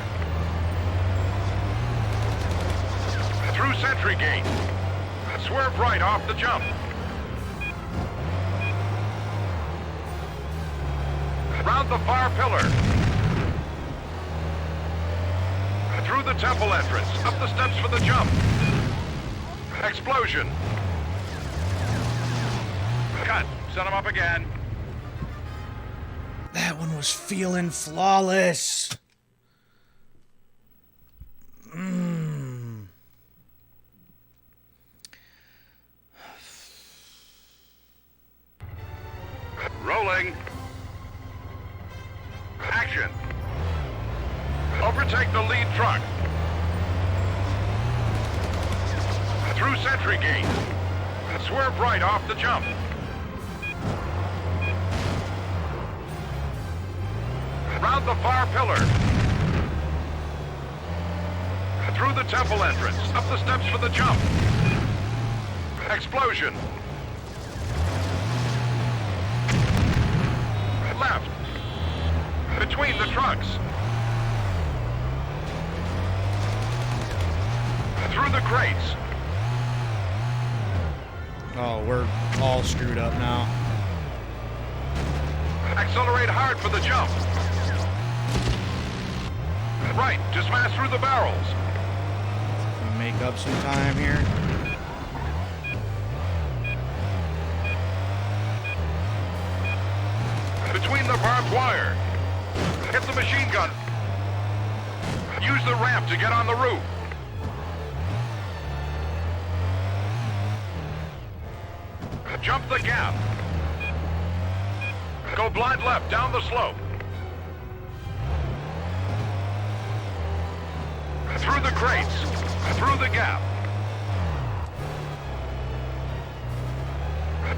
Through Sentry Gate. Swerve right off the jump. Round the far pillar. Through the temple entrance. Up the steps for the jump. Explosion. Cut. Set him up again. That one was feeling flawless. Rolling. Action. Overtake the lead truck. Through Sentry Gate. Swerve right off the jump. Round the far pillar. Through the temple entrance. Up the steps for the jump. Explosion. Left. Between the trucks. Through the crates. Oh, we're all screwed up now. Accelerate hard for the jump. Right, to smash through the barrels. Make up some time here. Between the barbed wire. Hit the machine gun. Use the ramp to get on the roof. Jump the gap. Go blind left down the slope. Through the crates. Through the gap.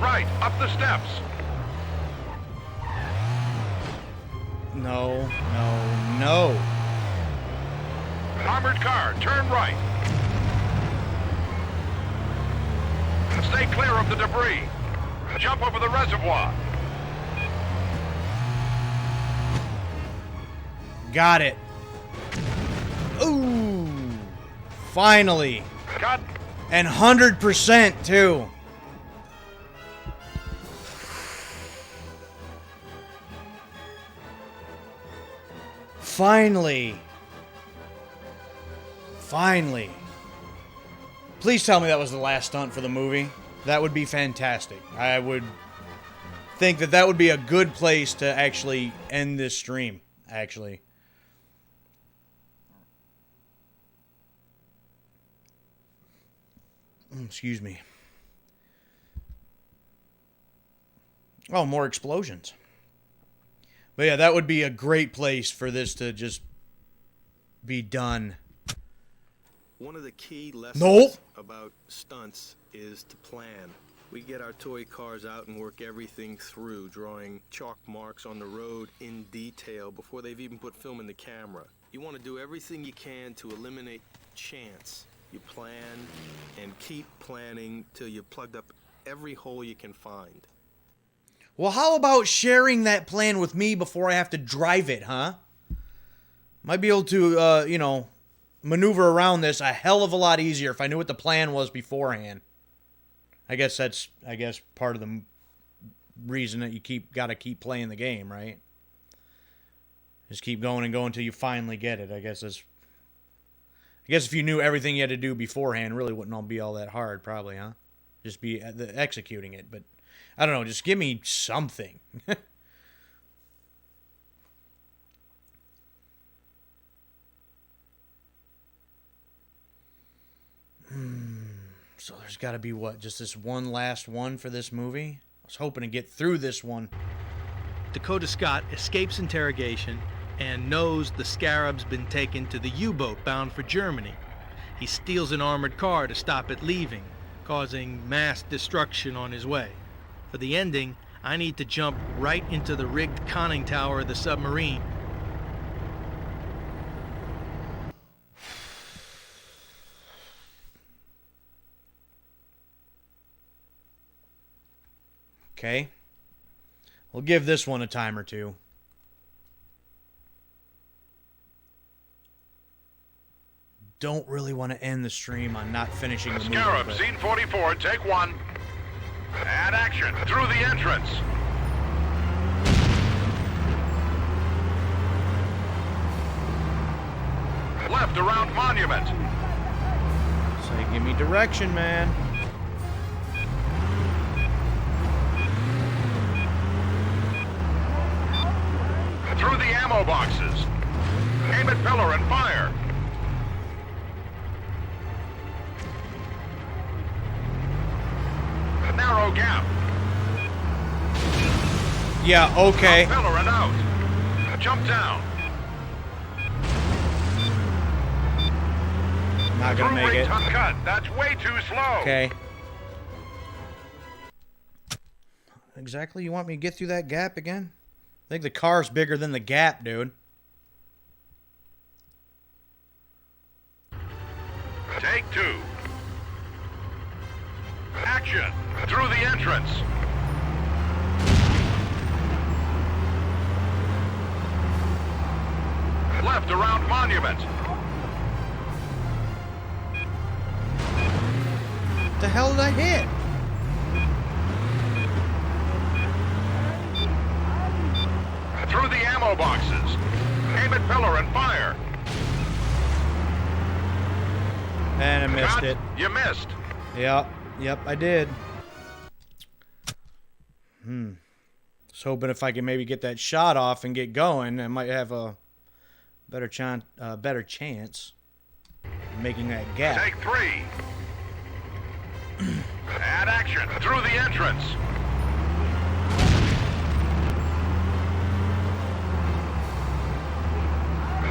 Right, up the steps. No, no, no. Armored car, turn right. Stay clear of the debris. Jump over the reservoir. Got it. Ooh. Finally. Cut. And 100% too. Finally. Finally. Please tell me that was the last stunt for the movie. That would be fantastic. I would think that that would be a good place to actually end this stream, actually. Excuse me. Oh, more explosions. But yeah, that would be a great place for this to just be done. One of the key lessons about stunts is to plan. We get our toy cars out and work everything through, drawing chalk marks on the road in detail before they've even put film in the camera. You want to do everything you can to eliminate chance. You plan and keep planning till you've plugged up every hole you can find. Well, how about sharing that plan with me before I have to drive it, huh? Might be able to, maneuver around this a hell of a lot easier if I knew what the plan was beforehand. I guess that's part of the reason that you gotta keep playing the game, right? Just keep going and going until you finally get it. I guess if you knew everything you had to do beforehand, it really wouldn't all be all that hard, probably, huh? Just be executing it, but I don't know. Just give me something. So there's got to be what? Just this one last one for this movie? I was hoping to get through this one. Dakota Scott escapes interrogation and knows the Scarab's been taken to the U-boat bound for Germany. He steals an armored car to stop it leaving, causing mass destruction on his way. For the ending, I need to jump right into the rigged conning tower of the submarine. Okay. We'll give this one a time or two. Don't really want to end the stream on not finishing the movie. Scarab, but... scene 44, take one. Add action through the entrance. Left around Monument. Say, give me direction, man. Through the ammo boxes. Aim at pillar and fire. A narrow gap. Yeah, okay. Up pillar and out. Jump down. Not gonna make it. Cut. That's way too slow. Okay. Exactly, you want me to get through that gap again? I think the car's bigger than the gap, dude. Take two. Action. Through the entrance. Left around Monument. What the hell did I hit? Through the ammo boxes. Aim at pillar and fire. And I missed Cut. it. You missed. Yep, I did. Was hoping if I could maybe get that shot off and get going, I might have a better chance of making that gap. Take three. Add action through the entrance.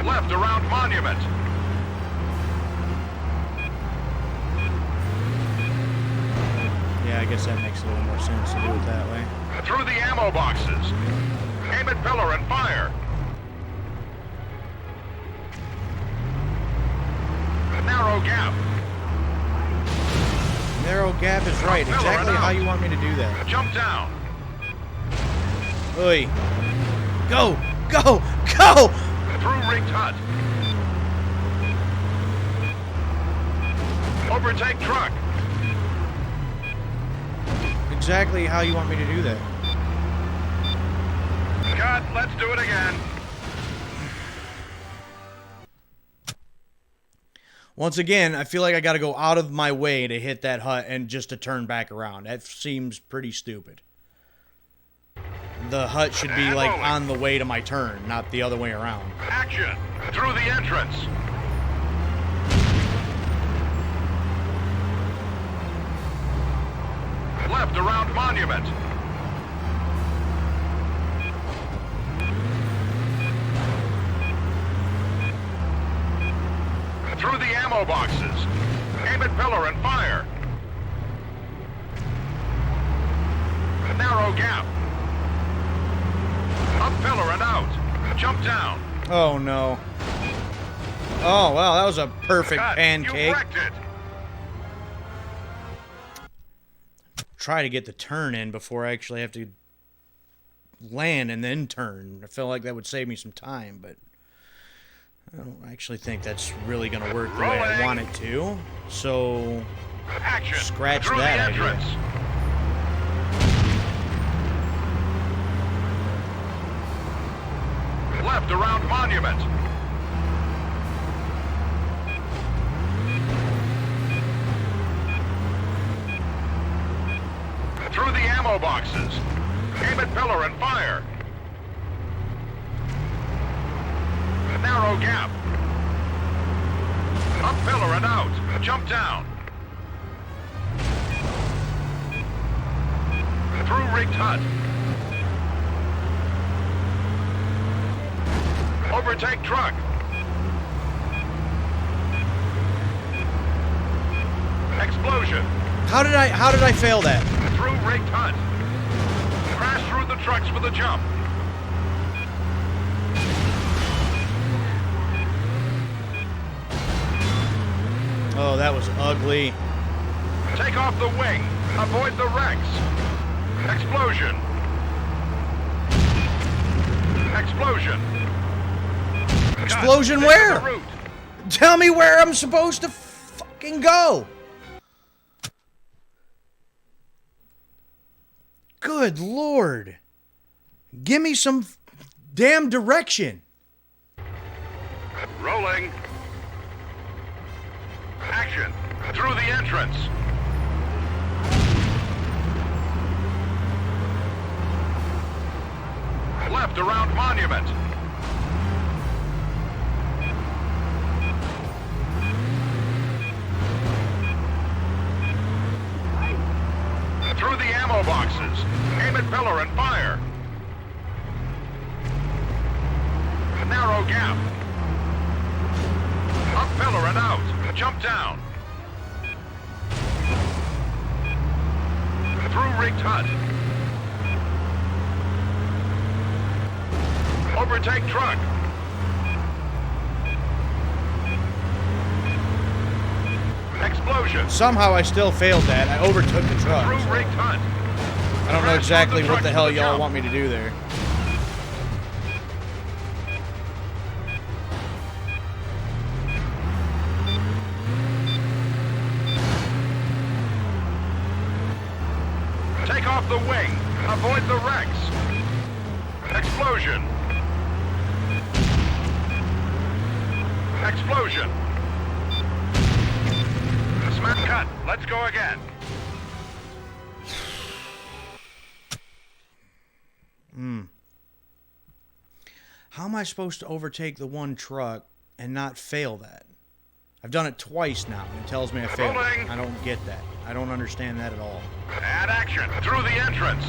Left around Monument. Yeah, I guess that makes a little more sense to do it that way. Through the ammo boxes. Aim at pillar and fire. A narrow gap. Narrow gap is right. Exactly how you want me to do that. Jump down. Oi. Go! Go! Go! Through rigged hut. Overtake truck. Exactly how you want me to do that. Cut, let's do it again. Once again, I feel like I got to go out of my way to hit that hut and just to turn back around. That seems pretty stupid. The hut should be like on the way to my turn, not the other way around. Action. Through the entrance. Left around monument. Through the ammo boxes. Aim at pillar and fire. A narrow gap. Up pillar and out. Jump down. Oh, no. Oh, wow, that was a perfect Cut. pancake. You wrecked it. Try to get the turn in before I actually have to land and then turn. I feel like that would save me some time, but I don't actually think that's really going to work the way I Rolling. want it to. So, Action. scratch Through that the idea. entrance. Left around monument. Through the ammo boxes. Aim at pillar and fire. A narrow gap. Up pillar and out. Jump down. Through rigged hut. Overtake truck. Explosion. How did I fail that? Through rigged hut. Crash through the trucks with a jump. Oh, that was ugly. Take off the wing. Avoid the wrecks. Explosion. Explosion. Explosion Cut. where? Take the route. Tell me where I'm supposed to fucking go. Good Lord. Give me some damn direction. Rolling. Action. Through the entrance. Left around monument. Through the ammo boxes. Aim at pillar and fire. A narrow gap. Up pillar and out. Jump down. Through rigged hut. Overtake truck. Explosion. Somehow I still failed that. I overtook the truck. Through so rigged hut. I don't know Crash exactly through what the trucks hell with a y'all jump. want me to do there. Take off the wing. Avoid the wrecks. Explosion. Explosion. Smack cut. Let's go again. How am I supposed to overtake the one truck and not fail that? I've done it twice now, and it tells me I failed Rolling. it. I don't get that. I don't understand that at all. Add action. Through the entrance.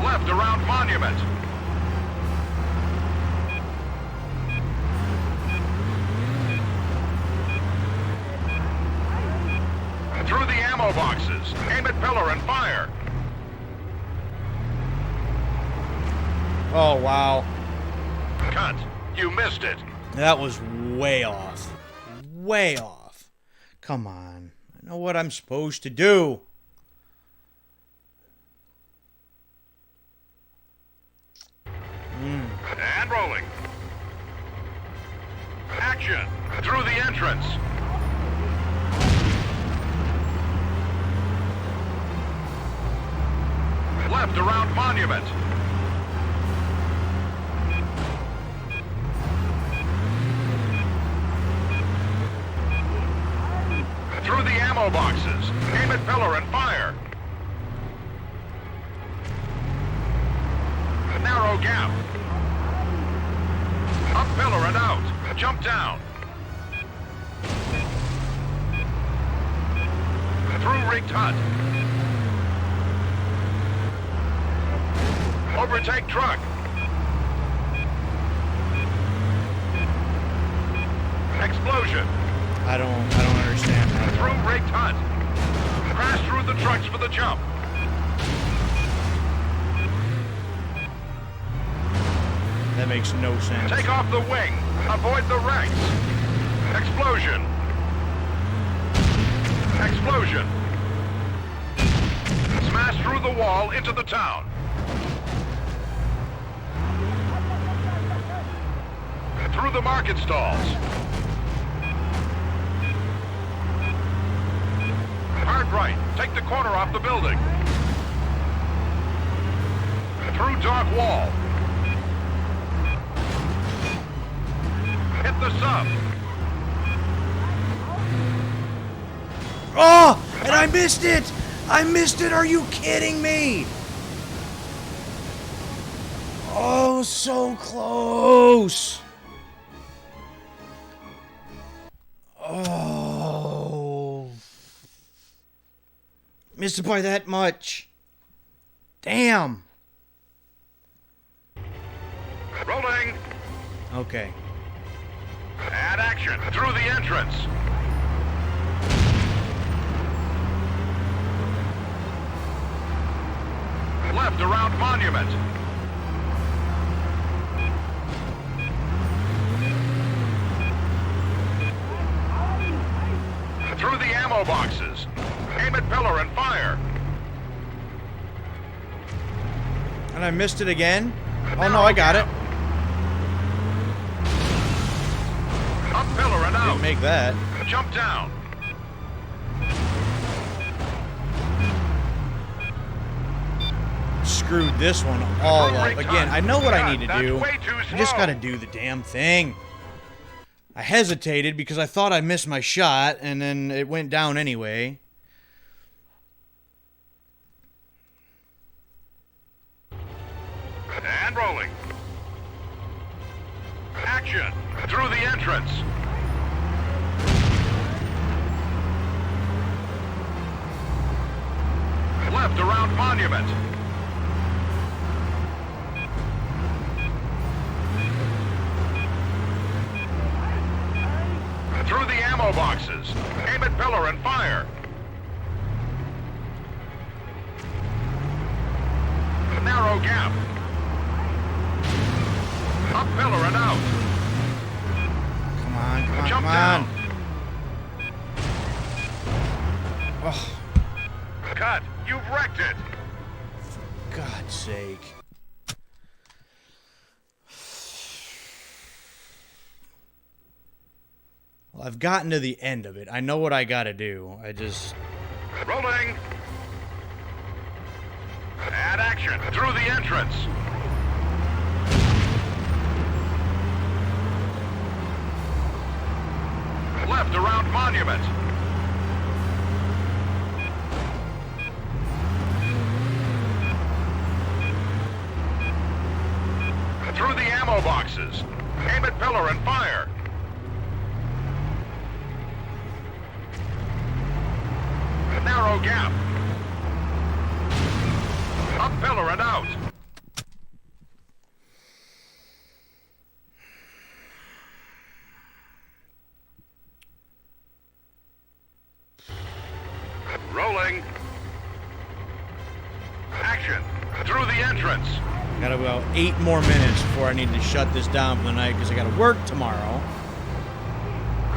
Left around monument. Through the ammo boxes. Aim at pillar and fire. Oh, wow. Cut. You missed it. That was way off. Way off. Come on. I know what I'm supposed to do. And rolling. Action! Through the entrance. Left around Monument. Through the ammo boxes. Aim at pillar and fire. A narrow gap. Up pillar and out. Jump down. Through rigged hut. Overtake truck. Explosion. I don't understand that. Through rigged hut. Crash through the trucks for the jump. That makes no sense. Take off the wing. Avoid the wrecks. Explosion. Explosion. Smash through the wall into the town. Through the market stalls. Hard right. Take the corner off the building. Through dark wall. Hit the sub. Oh! And I missed it! I missed it! Are you kidding me? Oh, so close! Oh. Missed it by that much. Damn. Rolling. Okay. Add action. Through the entrance. Left around Monument. Through the ammo boxes. Aim at pillar and fire. And I missed it again? Oh no, I got it. Up pillar and out. Didn't make that. Jump down. Screwed this one all up. Again, I know what I need to That's do. way too I just slow. gotta do the damn thing. I hesitated because I thought I missed my shot, and then it went down anyway. And rolling. Action. Through the entrance. Left around Monument. Through the ammo boxes. Aim at pillar and fire. A narrow gap. Up pillar and out. Come on, come on, Jump come down. on. Oh, Cut. You've wrecked it. for God's sake. Well, I've gotten to the end of it. I know what I gotta do. I just... Rolling. Add action. Through the entrance. Left around Monument. Through the ammo boxes. Aim at pillar and fire. A narrow gap. Up pillar and out. Rolling. Action. Through the entrance. Got about 8 more minutes before I need to shut this down for the night because I gotta work tomorrow.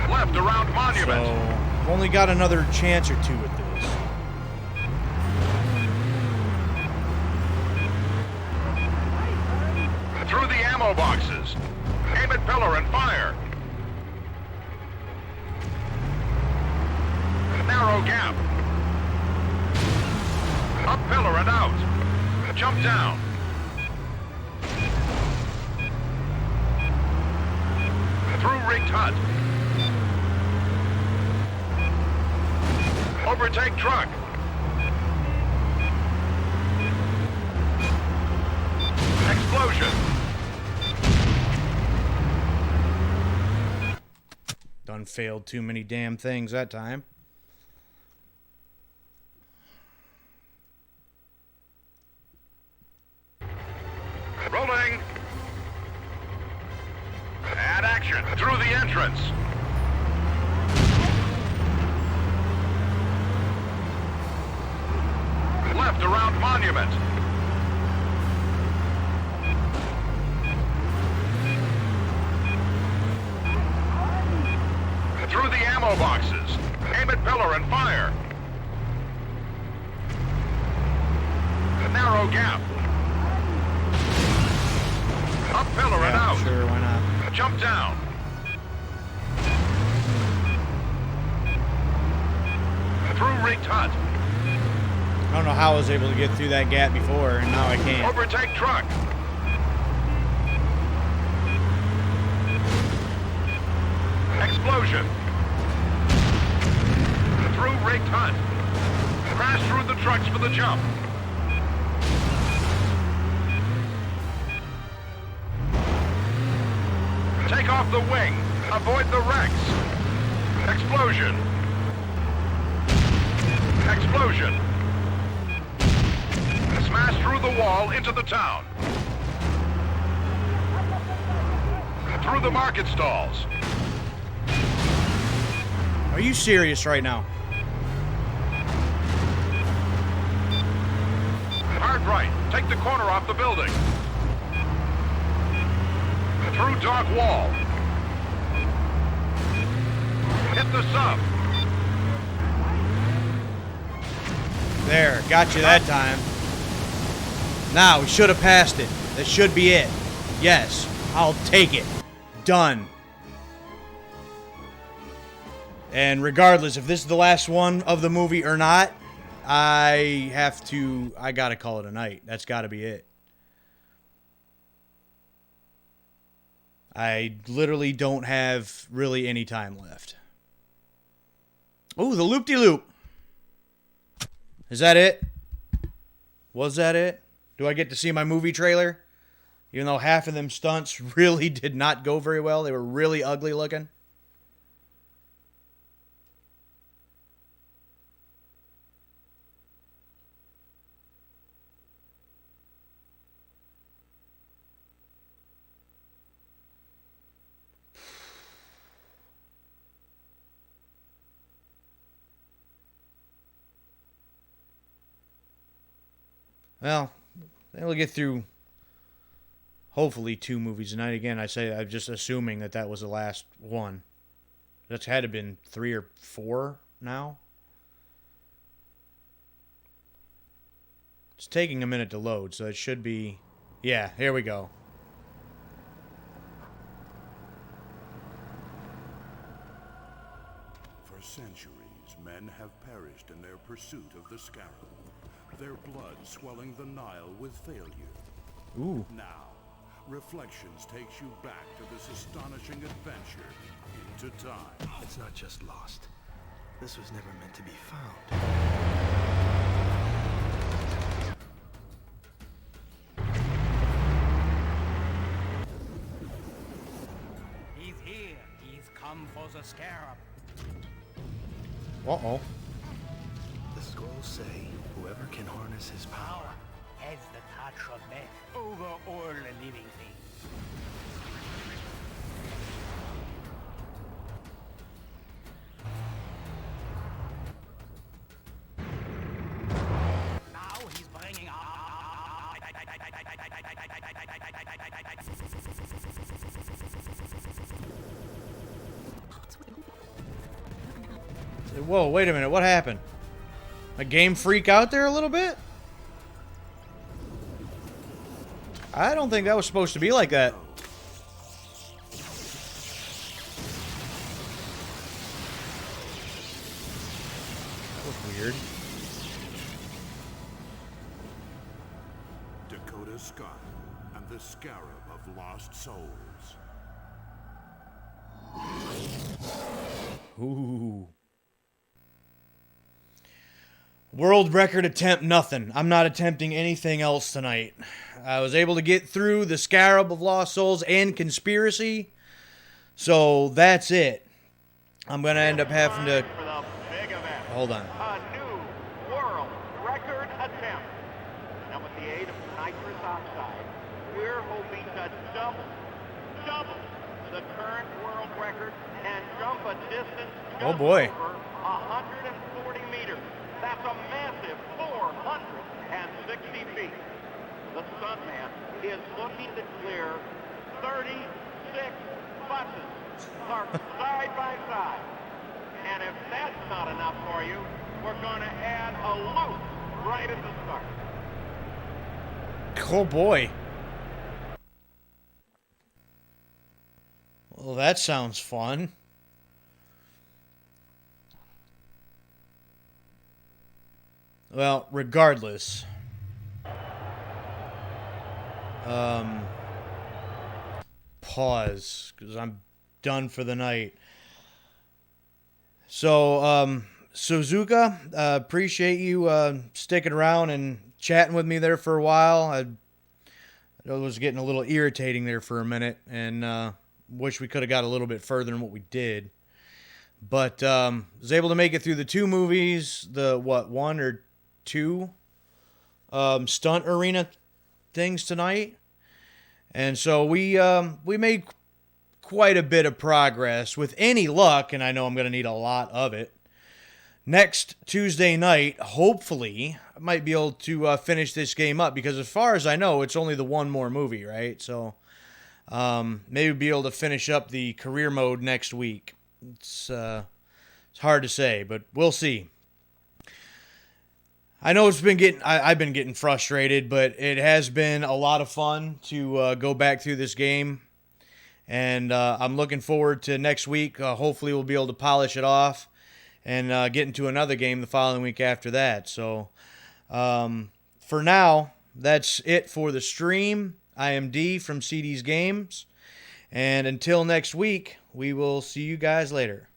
Left around So, Monument. I've only got another chance or two with this. Through the ammo boxes. boxes. Aim at pillar and fire. Narrow gap. Up pillar and out. Jump down. Through rigged hut. Overtake truck. Explosion. Done failed too many damn things that time. Rolling. Add action through the entrance. Left around monument. Through the ammo boxes. Aim at pillar and fire. A narrow gap. Up pillar and out. Sure, why not? Jump down. Through rigged hut. I don't know how I was able to get through that gap before, and now I can't. Overtake truck. Explosion. Through rigged hut. Crash through the trucks for the jump. Take off the wing. Avoid the wrecks. Explosion. Explosion. Smash through the wall into the town. Through the market stalls. Are you serious right now? Hard right. Take the corner off the building. Through dock wall. Hit the sub. There, got you that time. Now, we should have passed it. That should be it. Yes, I'll take it. Done. And regardless if this is the last one of the movie or not, I gotta call it a night. That's gotta be it. I literally don't have really any time left. Oh, the loop-de-loop. Is that it? Was that it? Do I get to see my movie trailer? Even though half of them stunts really did not go very well. They were really ugly looking. Well, we'll get through, hopefully, 2 movies tonight. Again, I'm just assuming that was the last one. That's had to have been 3 or 4 now. It's taking a minute to load, so it should be... Yeah, here we go. For centuries, men have perished in their pursuit of the scarab. Their blood swelling the Nile with failure. Ooh. Now, Reflections takes you back to this astonishing adventure into time. It's not just lost. This was never meant to be found. He's here. He's come for the scarab. Uh-oh. The scrolls say whoever can harness his power Has the touch of death over all the living things. Now he's bringing Whoa, wait a minute. What happened? A game freak out there a little bit? I don't think that was supposed to be like that. Dakota Scott and the Scarab of Lost Souls. Ooh. World record attempt, nothing. I'm not attempting anything else tonight. I was able to get through the Scarab of Lost Souls and Conspiracy, so that's it. I'm going to end up having to... For the big event. Hold on. A new world record attempt. And with the aid of nitrous oxide, we're hoping to double the current world record and jump a distance Oh, just boy. over 140 meters. That's a massive 460 feet. The Stuntman is looking to clear 36 buses parked side by side. And if that's not enough for you, we're going to add a loop right at the start. Oh, boy. Well, that sounds fun. Well, regardless. Pause, because I'm done for the night. So, Suzuka, appreciate you sticking around and chatting with me there for a while. I was getting a little irritating there for a minute, and wish we could have got a little bit further than what we did. But was able to make it through the two movies, the one or two stunt arena things tonight, and so we made quite a bit of progress. With any luck, and I know I'm going to need a lot of it, next Tuesday night, hopefully, I might be able to finish this game up, because as far as I know, it's only the one more movie, right? So maybe be able to finish up the career mode next week. It's hard to say, but we'll see. I know I've been getting frustrated, but it has been a lot of fun to go back through this game. And I'm looking forward to next week. Hopefully we'll be able to polish it off and get into another game the following week after that. So for now, that's it for the stream. I am D from CD's Games. And until next week, we will see you guys later.